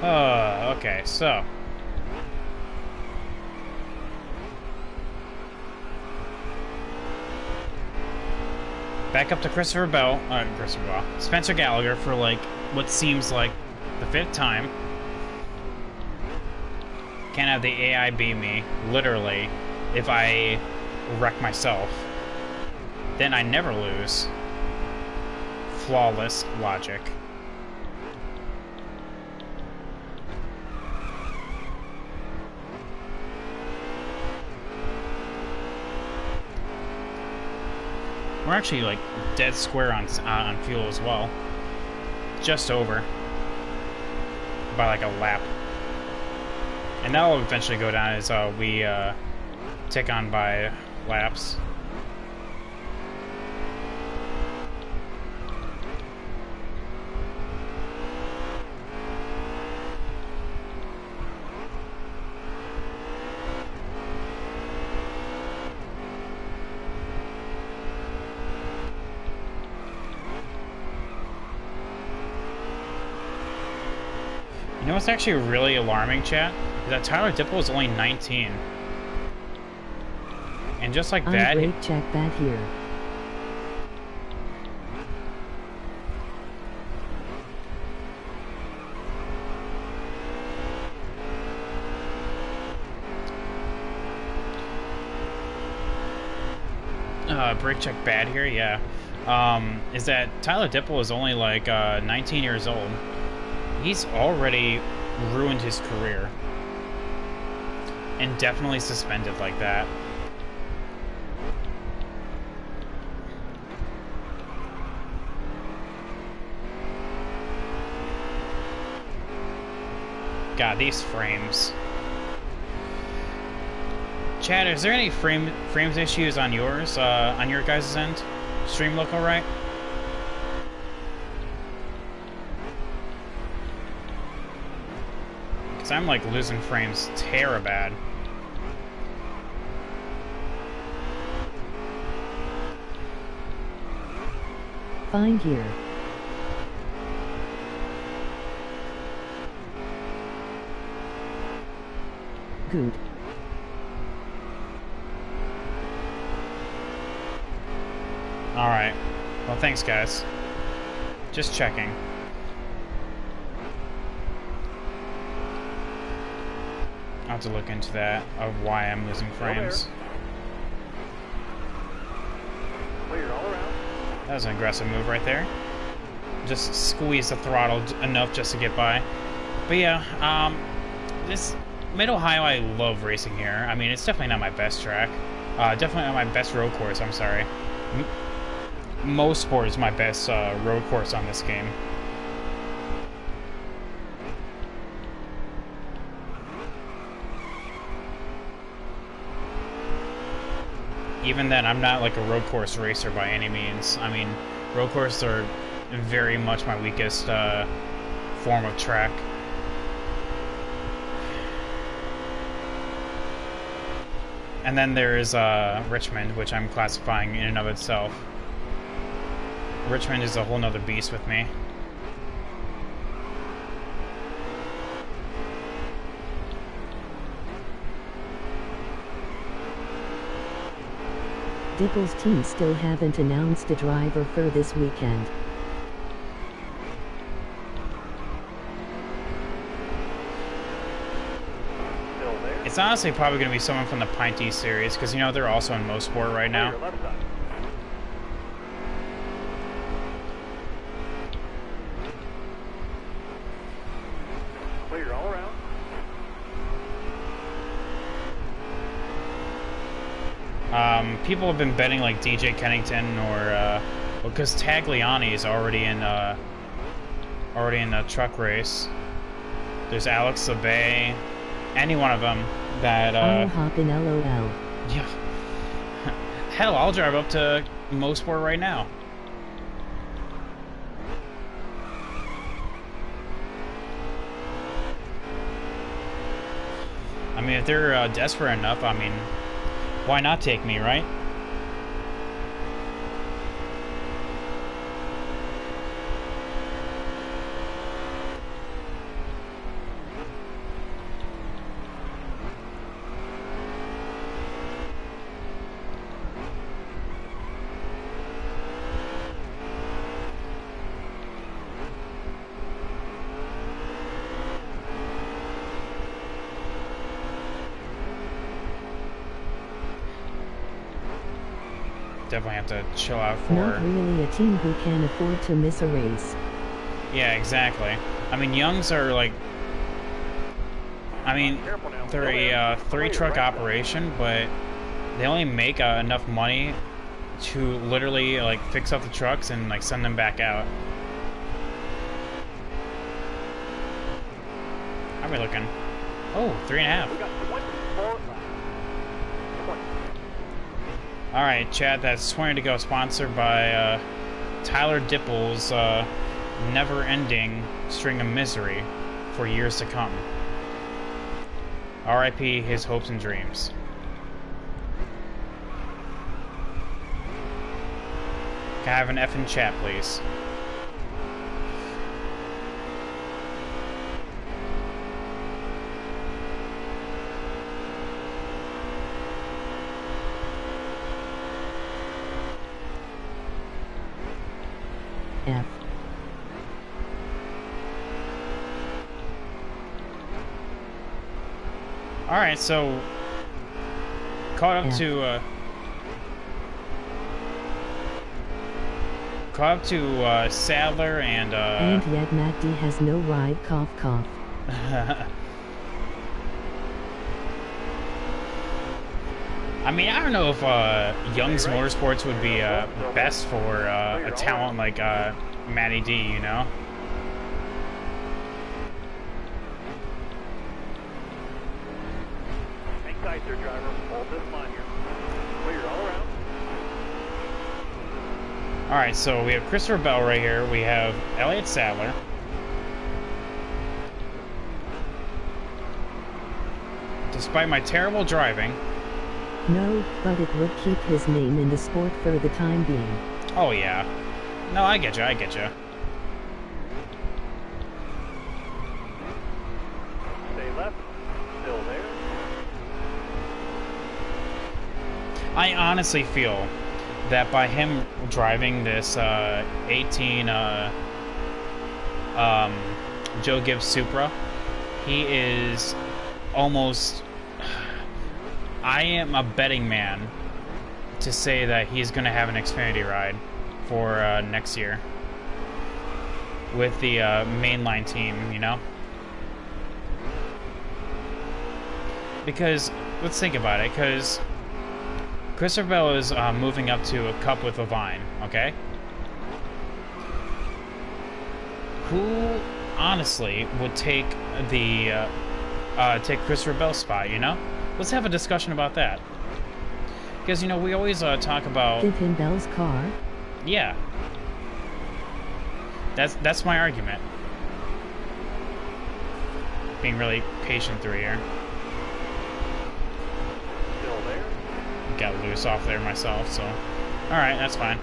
Okay, so. Back up to Spencer Gallagher for like what seems like the 5th time. Can't have the AI beat me, literally, if I wreck myself. Then I never lose. Flawless logic. We're actually like dead square on fuel as well. Just over. By like a lap. And that'll eventually go down as we tick on by laps. You know what's actually really alarming, chat? Is that Tyler Dipple is only 19. And just like that... Great check that here. Brake check bad here, yeah. Is that Tyler Dipple is only like 19 years old. He's already ruined his career. And definitely suspended like that. God, these frames. Chad, is there any frames issues on yours, on your guys' end? Stream look alright? Because I'm like losing frames bad. Fine here. Good. Alright. Well, thanks, guys. Just checking. I'll have to look into that, of why I'm losing frames. Clear all around. That was an aggressive move right there. Just squeeze the throttle enough just to get by. But yeah, this Mid-Ohio, I love racing here. I mean, it's definitely not my best track. Definitely not my best road course, I'm sorry. Most Sport is my best road course on this game. Even then, I'm not like a road course racer by any means. I mean, road courses are very much my weakest form of track. And then there's Richmond, which I'm classifying in and of itself. Richmond is a whole nother beast with me. Dipple's team still haven't announced a driver for this weekend. Still there. It's honestly probably going to be someone from the Pint East series, because, you know, they're also in Mosport right now. Clear left side. Clear all around. People have been betting like DJ Kennington or because Tagliani is already in the truck race. There's Alex Labay, any one of them that I'll hop in LOL. yeah. Hell, I'll drive up to Mosport right now. I mean, if they're desperate enough, I mean, why not take me, right? definitely have to chill out for. Not really a team who can afford to miss a race. Yeah, exactly. I mean, Youngs are like, I mean, they're a three-truck operation, but they only make enough money to literally like fix up the trucks and like send them back out. How are we looking? Oh, 3.5. We got 24 laps. 20. All right, Chad. That's 20 to go. Sponsored by Tyler Dipple's never-ending string of misery for years to come. R.I.P. his hopes and dreams. Can I have an effing chat, please? F. All right, so caught up Yeah. to Sadler and And yet Matt D has no ride, cough cough. I mean, I don't know if Young's Motorsports would be best for a talent like Matty D, you know? Hang tight there, driver. Hold this line here. Clear all around. Alright, so we have Christopher Bell right here. We have Elliott Sadler. Despite my terrible driving. No, but it would keep his name in the sport for the time being. Oh, yeah. No, I get you, I get you. Stay left. Still there. I honestly feel that by him driving this 18 Joe Gibbs Supra, he is almost... I am a betting man to say that he's going to have an Xfinity ride for next year with the mainline team, you know? Because, let's think about it, because Christopher Bell is moving up to a Cup with a Vine, okay? Who, honestly, would take the, take Christopher Bell's spot, you know? Let's have a discussion about that. Because, you know, we always talk about... Give him Bell's car? Yeah. That's my argument. Being really patient through here. Still there. Got loose off there myself, so... Alright, that's fine.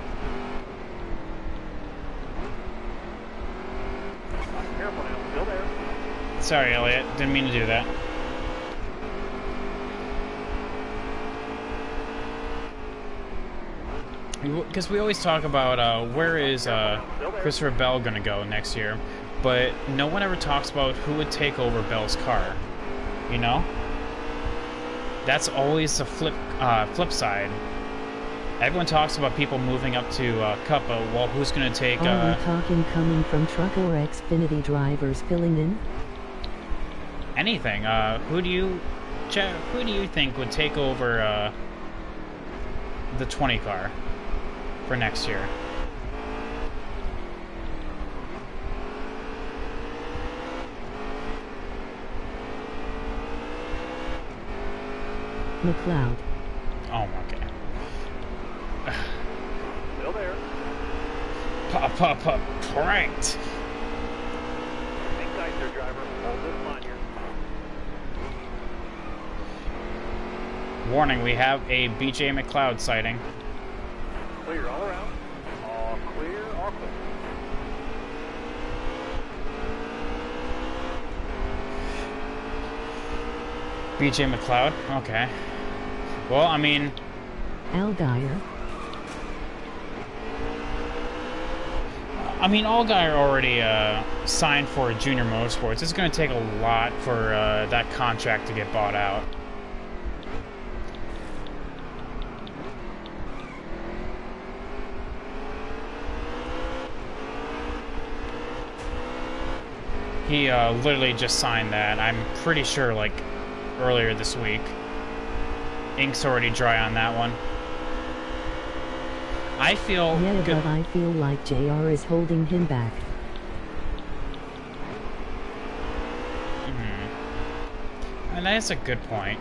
Careful now. Still there. Sorry, Elliot. Didn't mean to do that. Because we always talk about where is Christopher Bell going to go next year, but no one ever talks about who would take over Bell's car, you know? That's always the flip side. Everyone talks about people moving up to Cup, but well, who's going to take... Are we talking coming from truck or Xfinity drivers filling in? Anything. Who do you think would take over the 20 car for next year? McLeod. Oh my god. Still there. Pranked. Hang tight there, driver. Hold this line here. Warning, we have a BJ McLeod sighting. Clear all around. All clear, all clear. BJ McLeod? Okay. Well, I mean... Allgaier. Allgaier already signed for Junior Motorsports. It's going to take a lot for that contract to get bought out. He literally just signed that. I'm pretty sure, like, earlier this week. Ink's already dry on that one. I feel Yeah, good. but I feel like JR is holding him back. And that's a good point.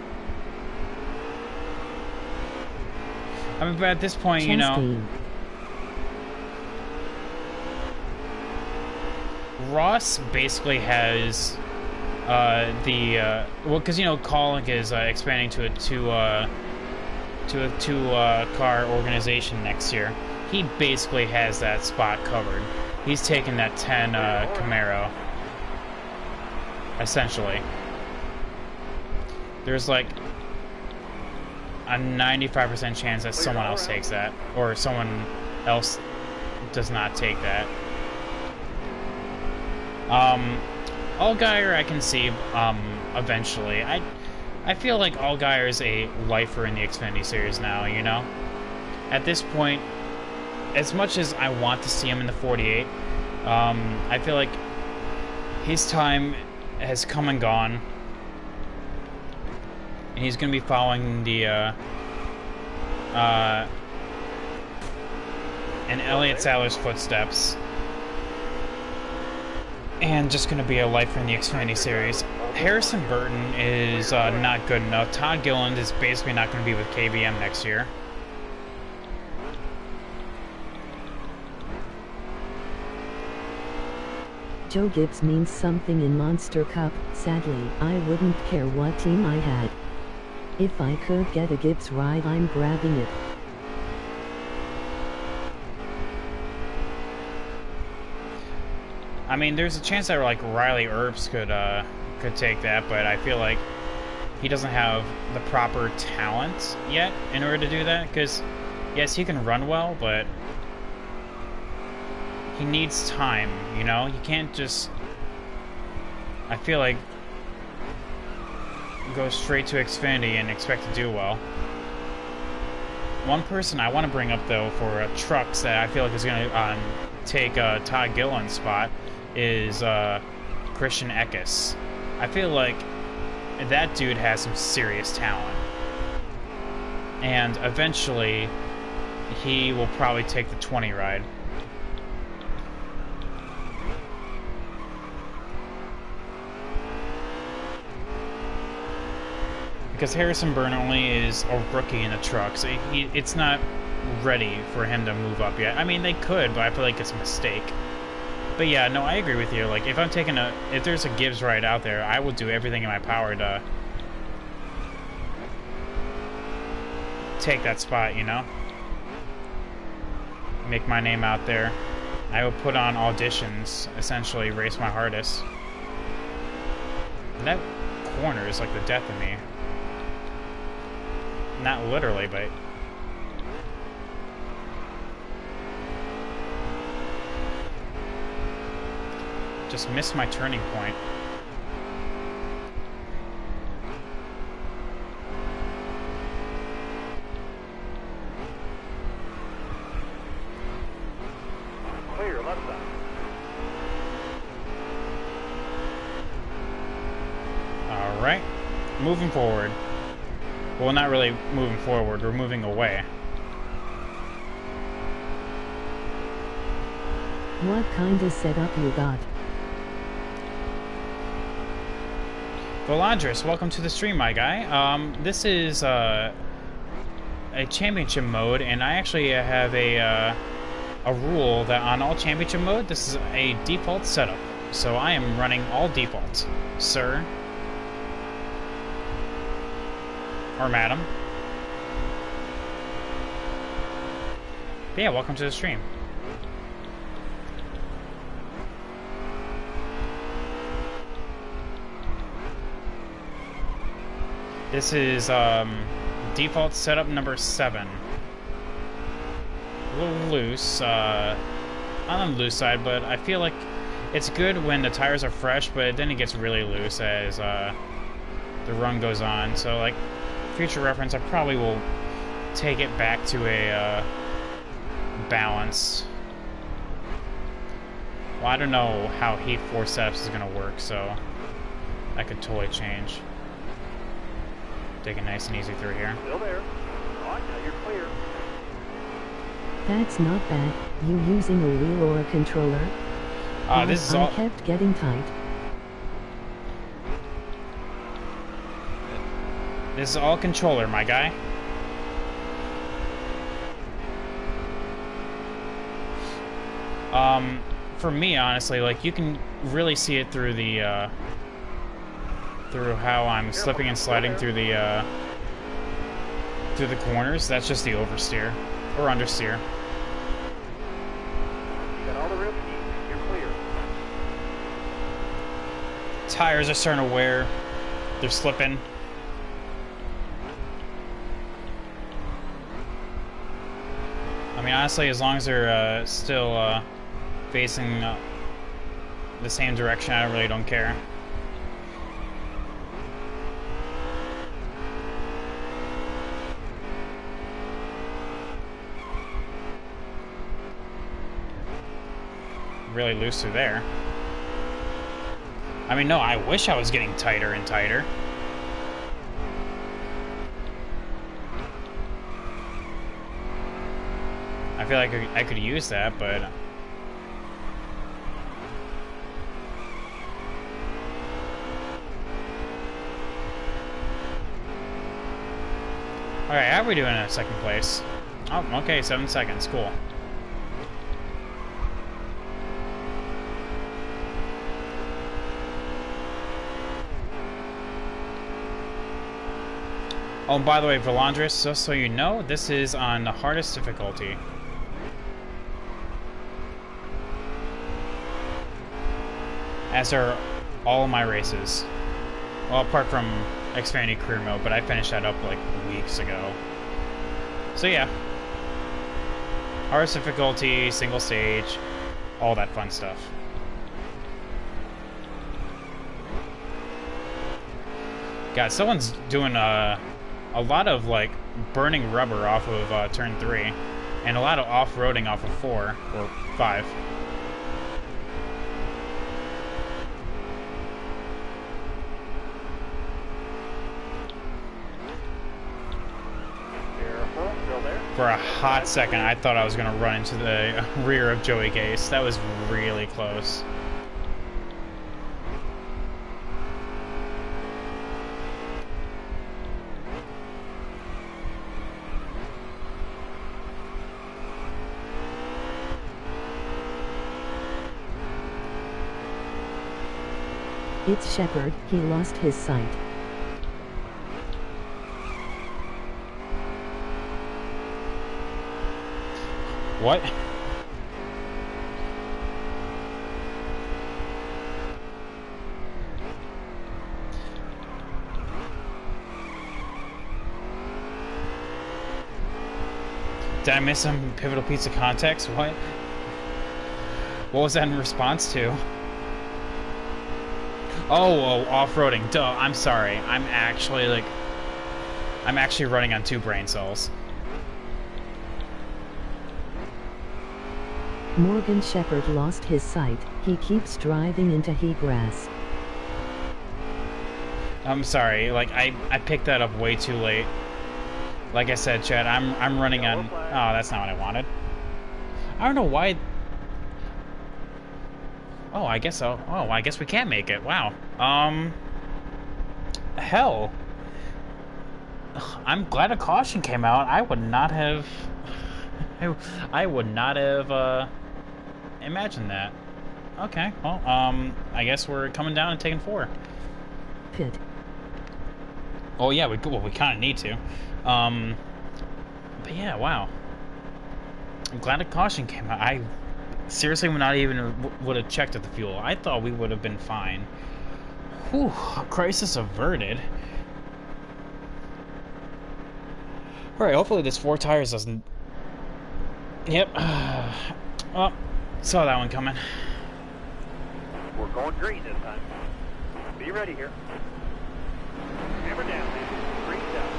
I mean, but at this point, you know, Chastain. Ross basically has well, because you know, Colin is expanding to a two-car organization next year. He basically has that spot covered. He's taken that 10 Camaro, essentially. There's like a 95% chance that someone else takes that, or someone else does not take that. Allgaier I can see eventually. I feel like Allgaier is a lifer in the Xfinity series now, you know? At this point, as much as I want to see him in the 48, I feel like his time has come and gone. And he's going to be following the, in Elliott Sadler's footsteps. And just going to be a lifer in the Xfinity series. Harrison Burton is not good enough. Todd Gilliland is basically not going to be with KBM next year. Joe Gibbs means something in Monster Cup. Sadly, I wouldn't care what team I had. If I could get a Gibbs ride, I'm grabbing it. I mean, there's a chance that like Riley Earps could take that, but I feel like he doesn't have the proper talent yet in order to do that. Because yes, he can run well, but he needs time. You know, you can't just. I feel like go straight to Xfinity and expect to do well. One person I want to bring up though for trucks that I feel like is going to take Todd Gilliland's spot is Christian Eckes. I feel like that dude has some serious talent, and eventually he will probably take the 20 ride. Because Harrison Burton only is a rookie in the truck, so it's not ready for him to move up yet. I mean, they could, but I feel like it's a mistake. But yeah, no, I agree with you. Like, if there's a Gibbs ride out there, I will do everything in my power to take that spot, you know? Make my name out there. I will put on auditions, essentially race my hardest. And that corner is like the death of me. Not literally, but... just missed my turning point. Clear, left side. Alright. Moving forward. Well, not really moving forward, we're moving away. What kind of setup you got? Volandris, welcome to the stream, my guy. This is a championship mode, and I actually have a rule that on all championship mode, this is a default setup. So I am running all defaults, sir. Or madam. But yeah, welcome to the stream. This is default setup number 7. A little loose, not on the loose side, but I feel like it's good when the tires are fresh, but then it gets really loose as the run goes on. So, like, future reference, I probably will take it back to a balance. Well, I don't know how heat force setups is gonna work, so that could totally change. Take it nice and easy through here. Still there. All right, now you're clear. That's not bad. You using a wheel or a controller? This is I all. kept getting tight. This is all controller, my guy. For me, honestly, like, you can really see it through the, through how I'm slipping and sliding through the corners. That's just the oversteer. Or understeer. You got all the room you need. You're clear. Tires are starting to wear. They're slipping. I mean, honestly, as long as they're still facing the same direction, I really don't care. Really loose through there. I mean, no, I wish I was getting tighter and tighter. I feel like I could use that, but... Alright, how are we doing in second place? Oh, okay, 7 seconds, cool. Oh, and by the way, Volandris, just so you know, this is on the hardest difficulty. As are all my races. Well, apart from Xfinity Career Mode, but I finished that up like weeks ago. So yeah. Hardest difficulty, single stage, all that fun stuff. God, someone's doing a lot of like burning rubber off of turn 3, and a lot of off-roading off of 4 or 5. Careful. Still there. For a hot second, I thought I was going to run into the rear of Joey Gase. That was really close. It's Shepard, he lost his sight. What? Did I miss some Pivotal Pizza context? What? What was that in response to? Oh, off-roading. Duh, I'm sorry. I'm actually running on 2 brain cells. Morgan Shepard lost his sight. He keeps driving into heatgrass. I'm sorry. Like, I picked that up way too late. Like I said, Chad, I'm running on... Oh, that's not what I wanted. I don't know why... Oh, I guess so. Oh, I guess we can make it. Wow. Hell. I'm glad a caution came out. I would not have... I would not have, imagined that. Okay, well, I guess we're coming down and taking 4. Pit. Oh, yeah, we kind of need to. But yeah, wow. I'm glad a caution came out. I seriously would not even would have checked at the fuel. I thought we would have been fine. Whew, crisis averted. Alright, hopefully this 4 tires doesn't... Yep. Well, saw that one coming. We're going green this time. Be ready here. Hammer down, man. Green down.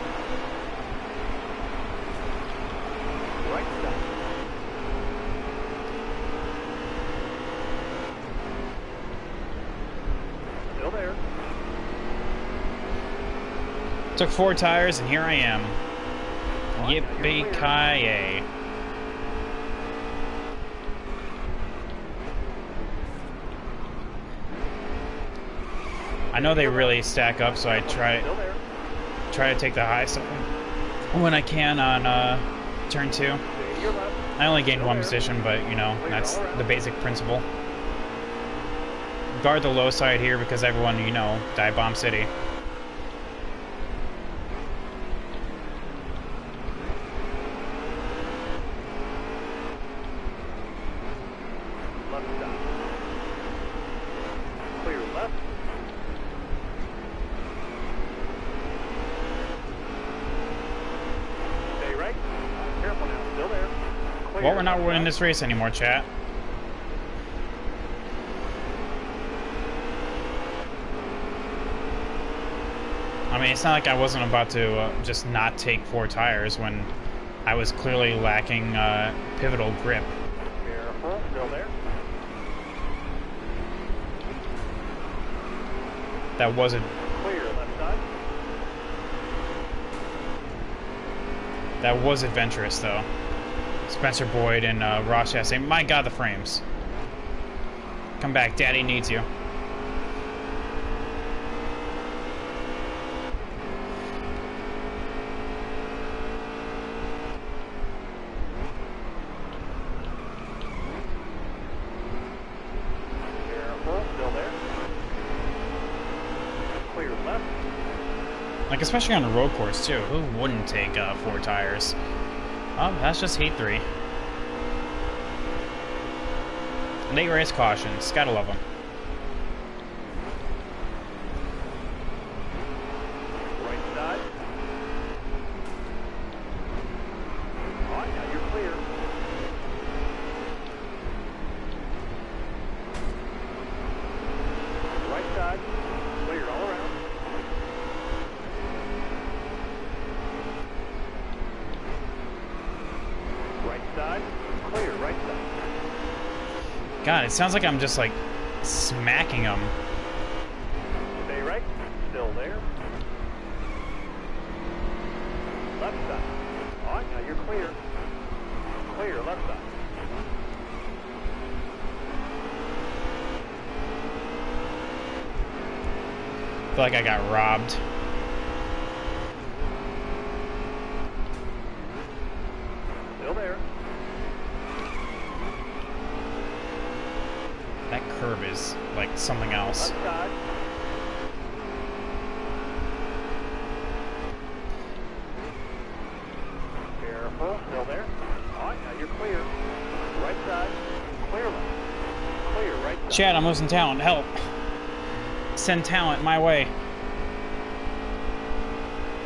Right stop. Still there. Took 4 tires, and here I am. On, now you're clear. Yippee-ki-yay. I know they really stack up, so I try Still there. to take the high side when I can on turn 2. Stay to your left. I only gained Still 1 there. position, but you know, Clear that's all around. the basic principle. Guard the low side here because everyone, you know, dive bomb city. Left stop. Clear left. Stay right. Careful now. Still there. Clear. Well, we're not left winning side. this race anymore, chat. I mean, it's not like I wasn't about to just not take 4 tires when I was clearly lacking pivotal grip. Careful. Still there. That wasn't Clear left side. that was adventurous though. Spencer Boyd and Ross Chastain. My God, the frames! Come back, Daddy needs you. Careful. Still there. Clear left. Like, especially on a road course, too. Who wouldn't take 4 tires? Oh, that's just Heat 3. Late race cautions. Gotta love them. Right side. On, now you're clear. Right side. Clear all around. Right side. Clear, right side. God, it sounds like I'm just, like, smacking them. Stay right. Still there. Left side. On, now you're clear. Clear, left side. I feel like I got robbed. Still there. That curb is, like, something else. Left side. Careful. Still there. On, now you're clear. Right side. Clear left. Clear, right side. Chad, I'm losing talent. Help. Send talent my way.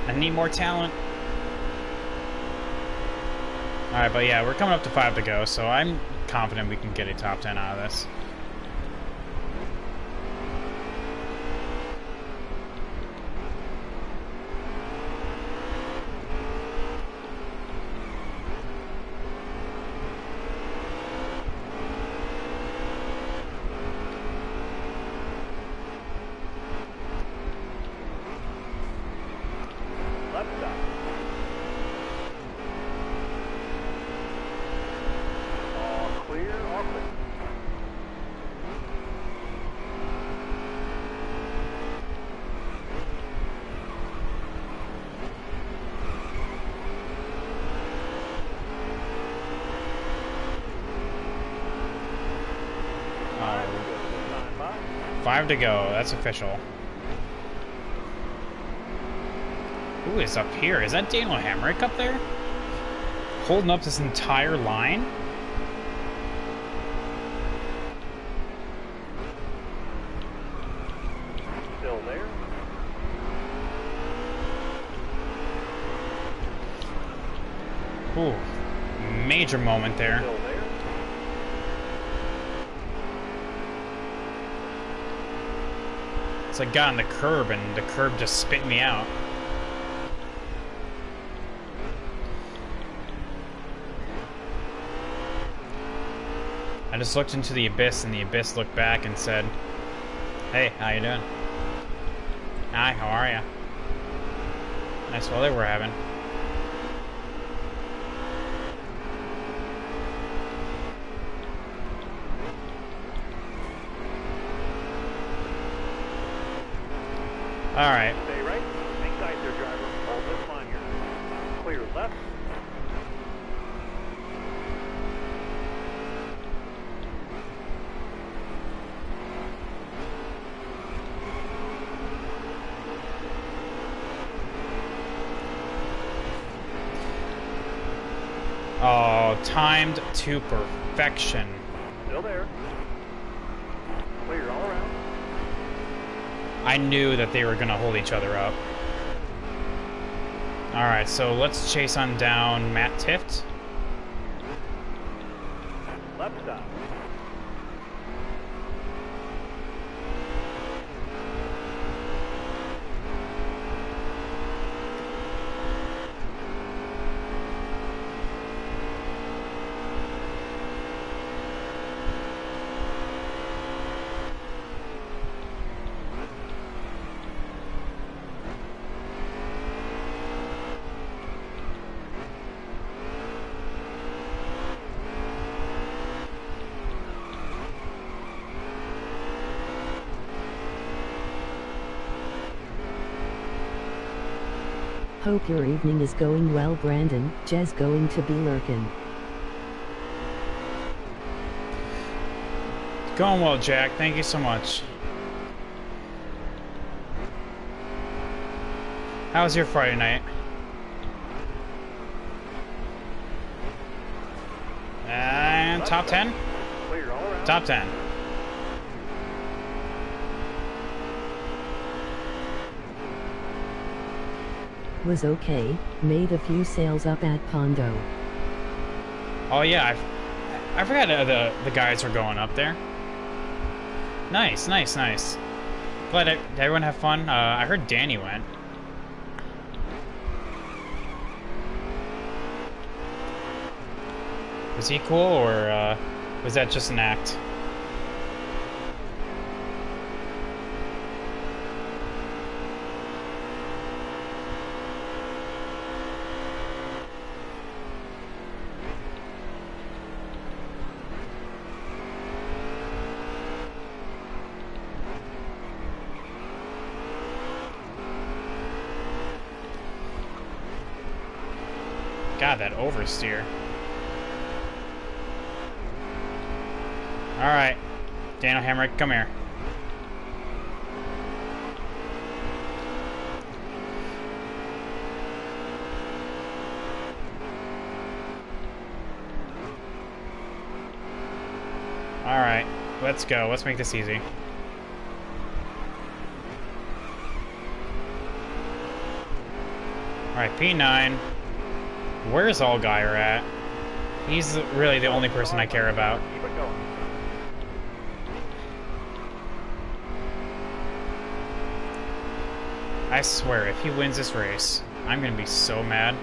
I need more talent. Alright, but yeah, we're coming up to 5 to go, so I'm confident we can get a top 10 out of this. Left side. All clear, all clear. Time by. 5 to go. That's official. Who is up here? Is that Daniel Hamrick up there? Holding up this entire line? Still there. Ooh. Major moment there. Still there. It's like got on the curb and the curb just spit me out. I just looked into the abyss and the abyss looked back and said, "Hey, how you doing?" Hi, how are ya? Nice weather we're having. Alright. Stay right. Hang tight there, driver. Hold this line here. Clear left. Oh, timed to perfection. Still there. Clear all around. I knew that they were going to hold each other up. Alright, so let's chase on down Matt Tift. Left stop. Hope your evening is going well, Brandon. Jez going to be lurking. Going well, Jack. Thank you so much. How was your Friday night? And top 10? Clear all around. Top 10. Was okay, made a few sales up at Pondo. Oh yeah, I forgot the guys were going up there. Nice, nice, nice. Glad did everyone have fun? I heard Danny went. Was he cool, or was that just an act? God, that oversteer. Alright. Daniel Hamrick, come here. Alright. Let's go. Let's make this easy. Alright, P9. Where's Allgaier at? He's really the only person I care about. Keep it going. I swear, if he wins this race, I'm gonna be so mad.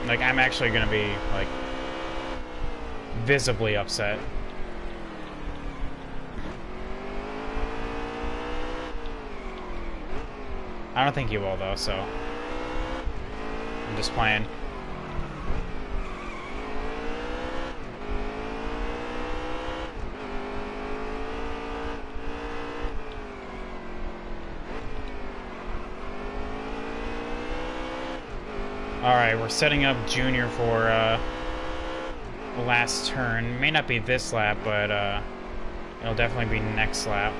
Like, I'm actually gonna be, like, visibly upset. I don't think you will, though, so I'm just playing. Alright, we're setting up Junior for the last turn. May not be this lap, but it'll definitely be next lap.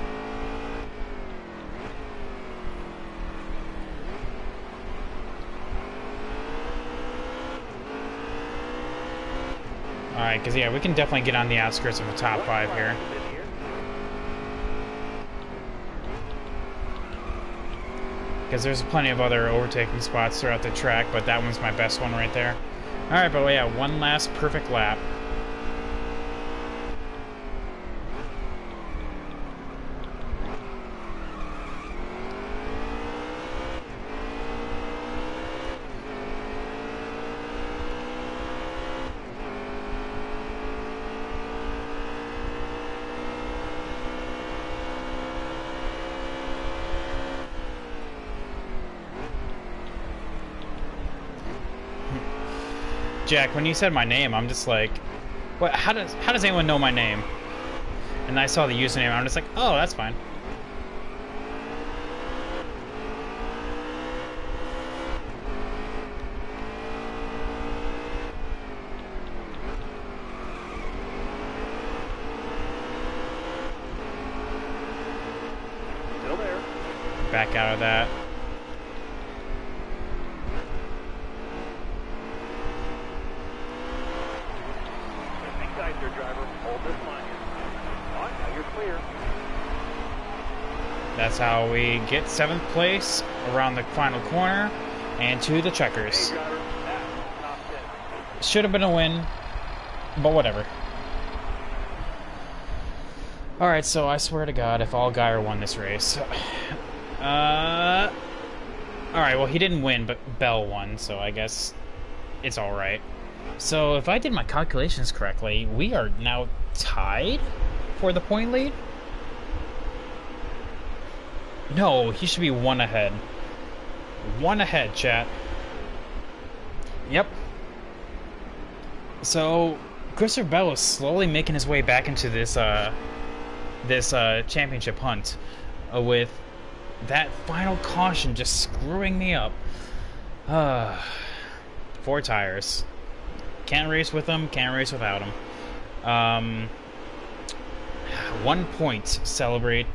Alright, because yeah, we can definitely get on the outskirts of the top 5 here. Because there's plenty of other overtaking spots throughout the track, but that one's my best one right there. Alright, but yeah, one last perfect lap. Jack, when you said my name, I'm just like, what? How does anyone know my name? And I saw the username, I'm just like, oh, that's fine. Still there. Back out of that. Hang tight there, driver. Hold this line here. All right, now you're clear. That's how we get 7th place around the final corner and to the checkers. Hey, driver. That's top 10. Should have been a win, but whatever. Alright, so I swear to God, if Allgaier won this race. Alright, well, he didn't win, but Bell won, so I guess it's alright. So, if I did my calculations correctly, we are now tied for the point lead? No, he should be 1 ahead. 1 ahead, chat. Yep. So, Christopher Bell is slowly making his way back into this championship hunt with that final caution just screwing me up. 4 tires. Can't race with them, can't race without them. 1 point celebrates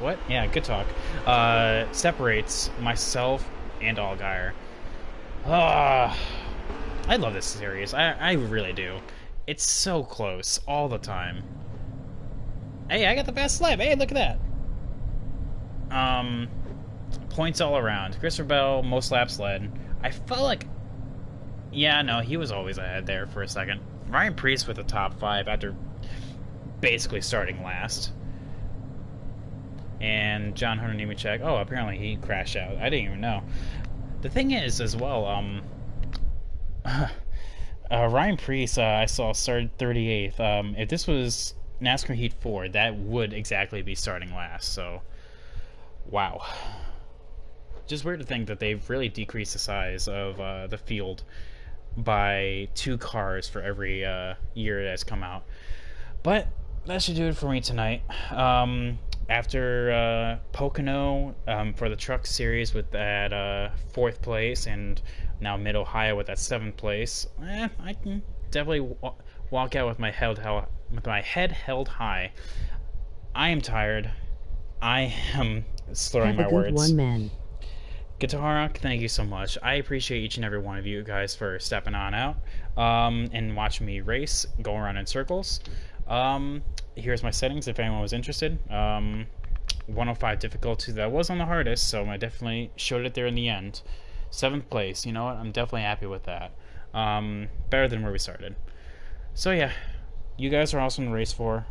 what? Yeah, good talk. Separates myself and Allgaier. I love this series. I really do. It's so close all the time. Hey, I got the best lap. Hey, look at that. Points all around. Christopher Bell, most laps led. I felt like... Yeah, no, he was always ahead there for a second. Ryan Preece with the top 5 after basically starting last. And John Hunter Nemechek. Oh, apparently he crashed out. I didn't even know. The thing is, as well, Ryan Preece, I saw started 38th. If this was NASCAR Heat 4, that would exactly be starting last, so... Wow. Just weird to think that they've really decreased the size of the field by 2 cars for every year that's come out. But that should do it for me tonight. After Pocono for the Truck Series with that 4th place, and now Mid-Ohio with that 7th place, I can definitely walk out with my head held high. I am tired. I am slurring my words. Have a good one, man. Guitar Rock, thank you so much. I appreciate each and every one of you guys for stepping on out and watching me race, go around in circles. Here's my settings if anyone was interested. 105 difficulty, that was on the hardest, so I definitely showed it there in the end. 7th place, you know what? I'm definitely happy with that. Better than where we started. So yeah, you guys are awesome to race for.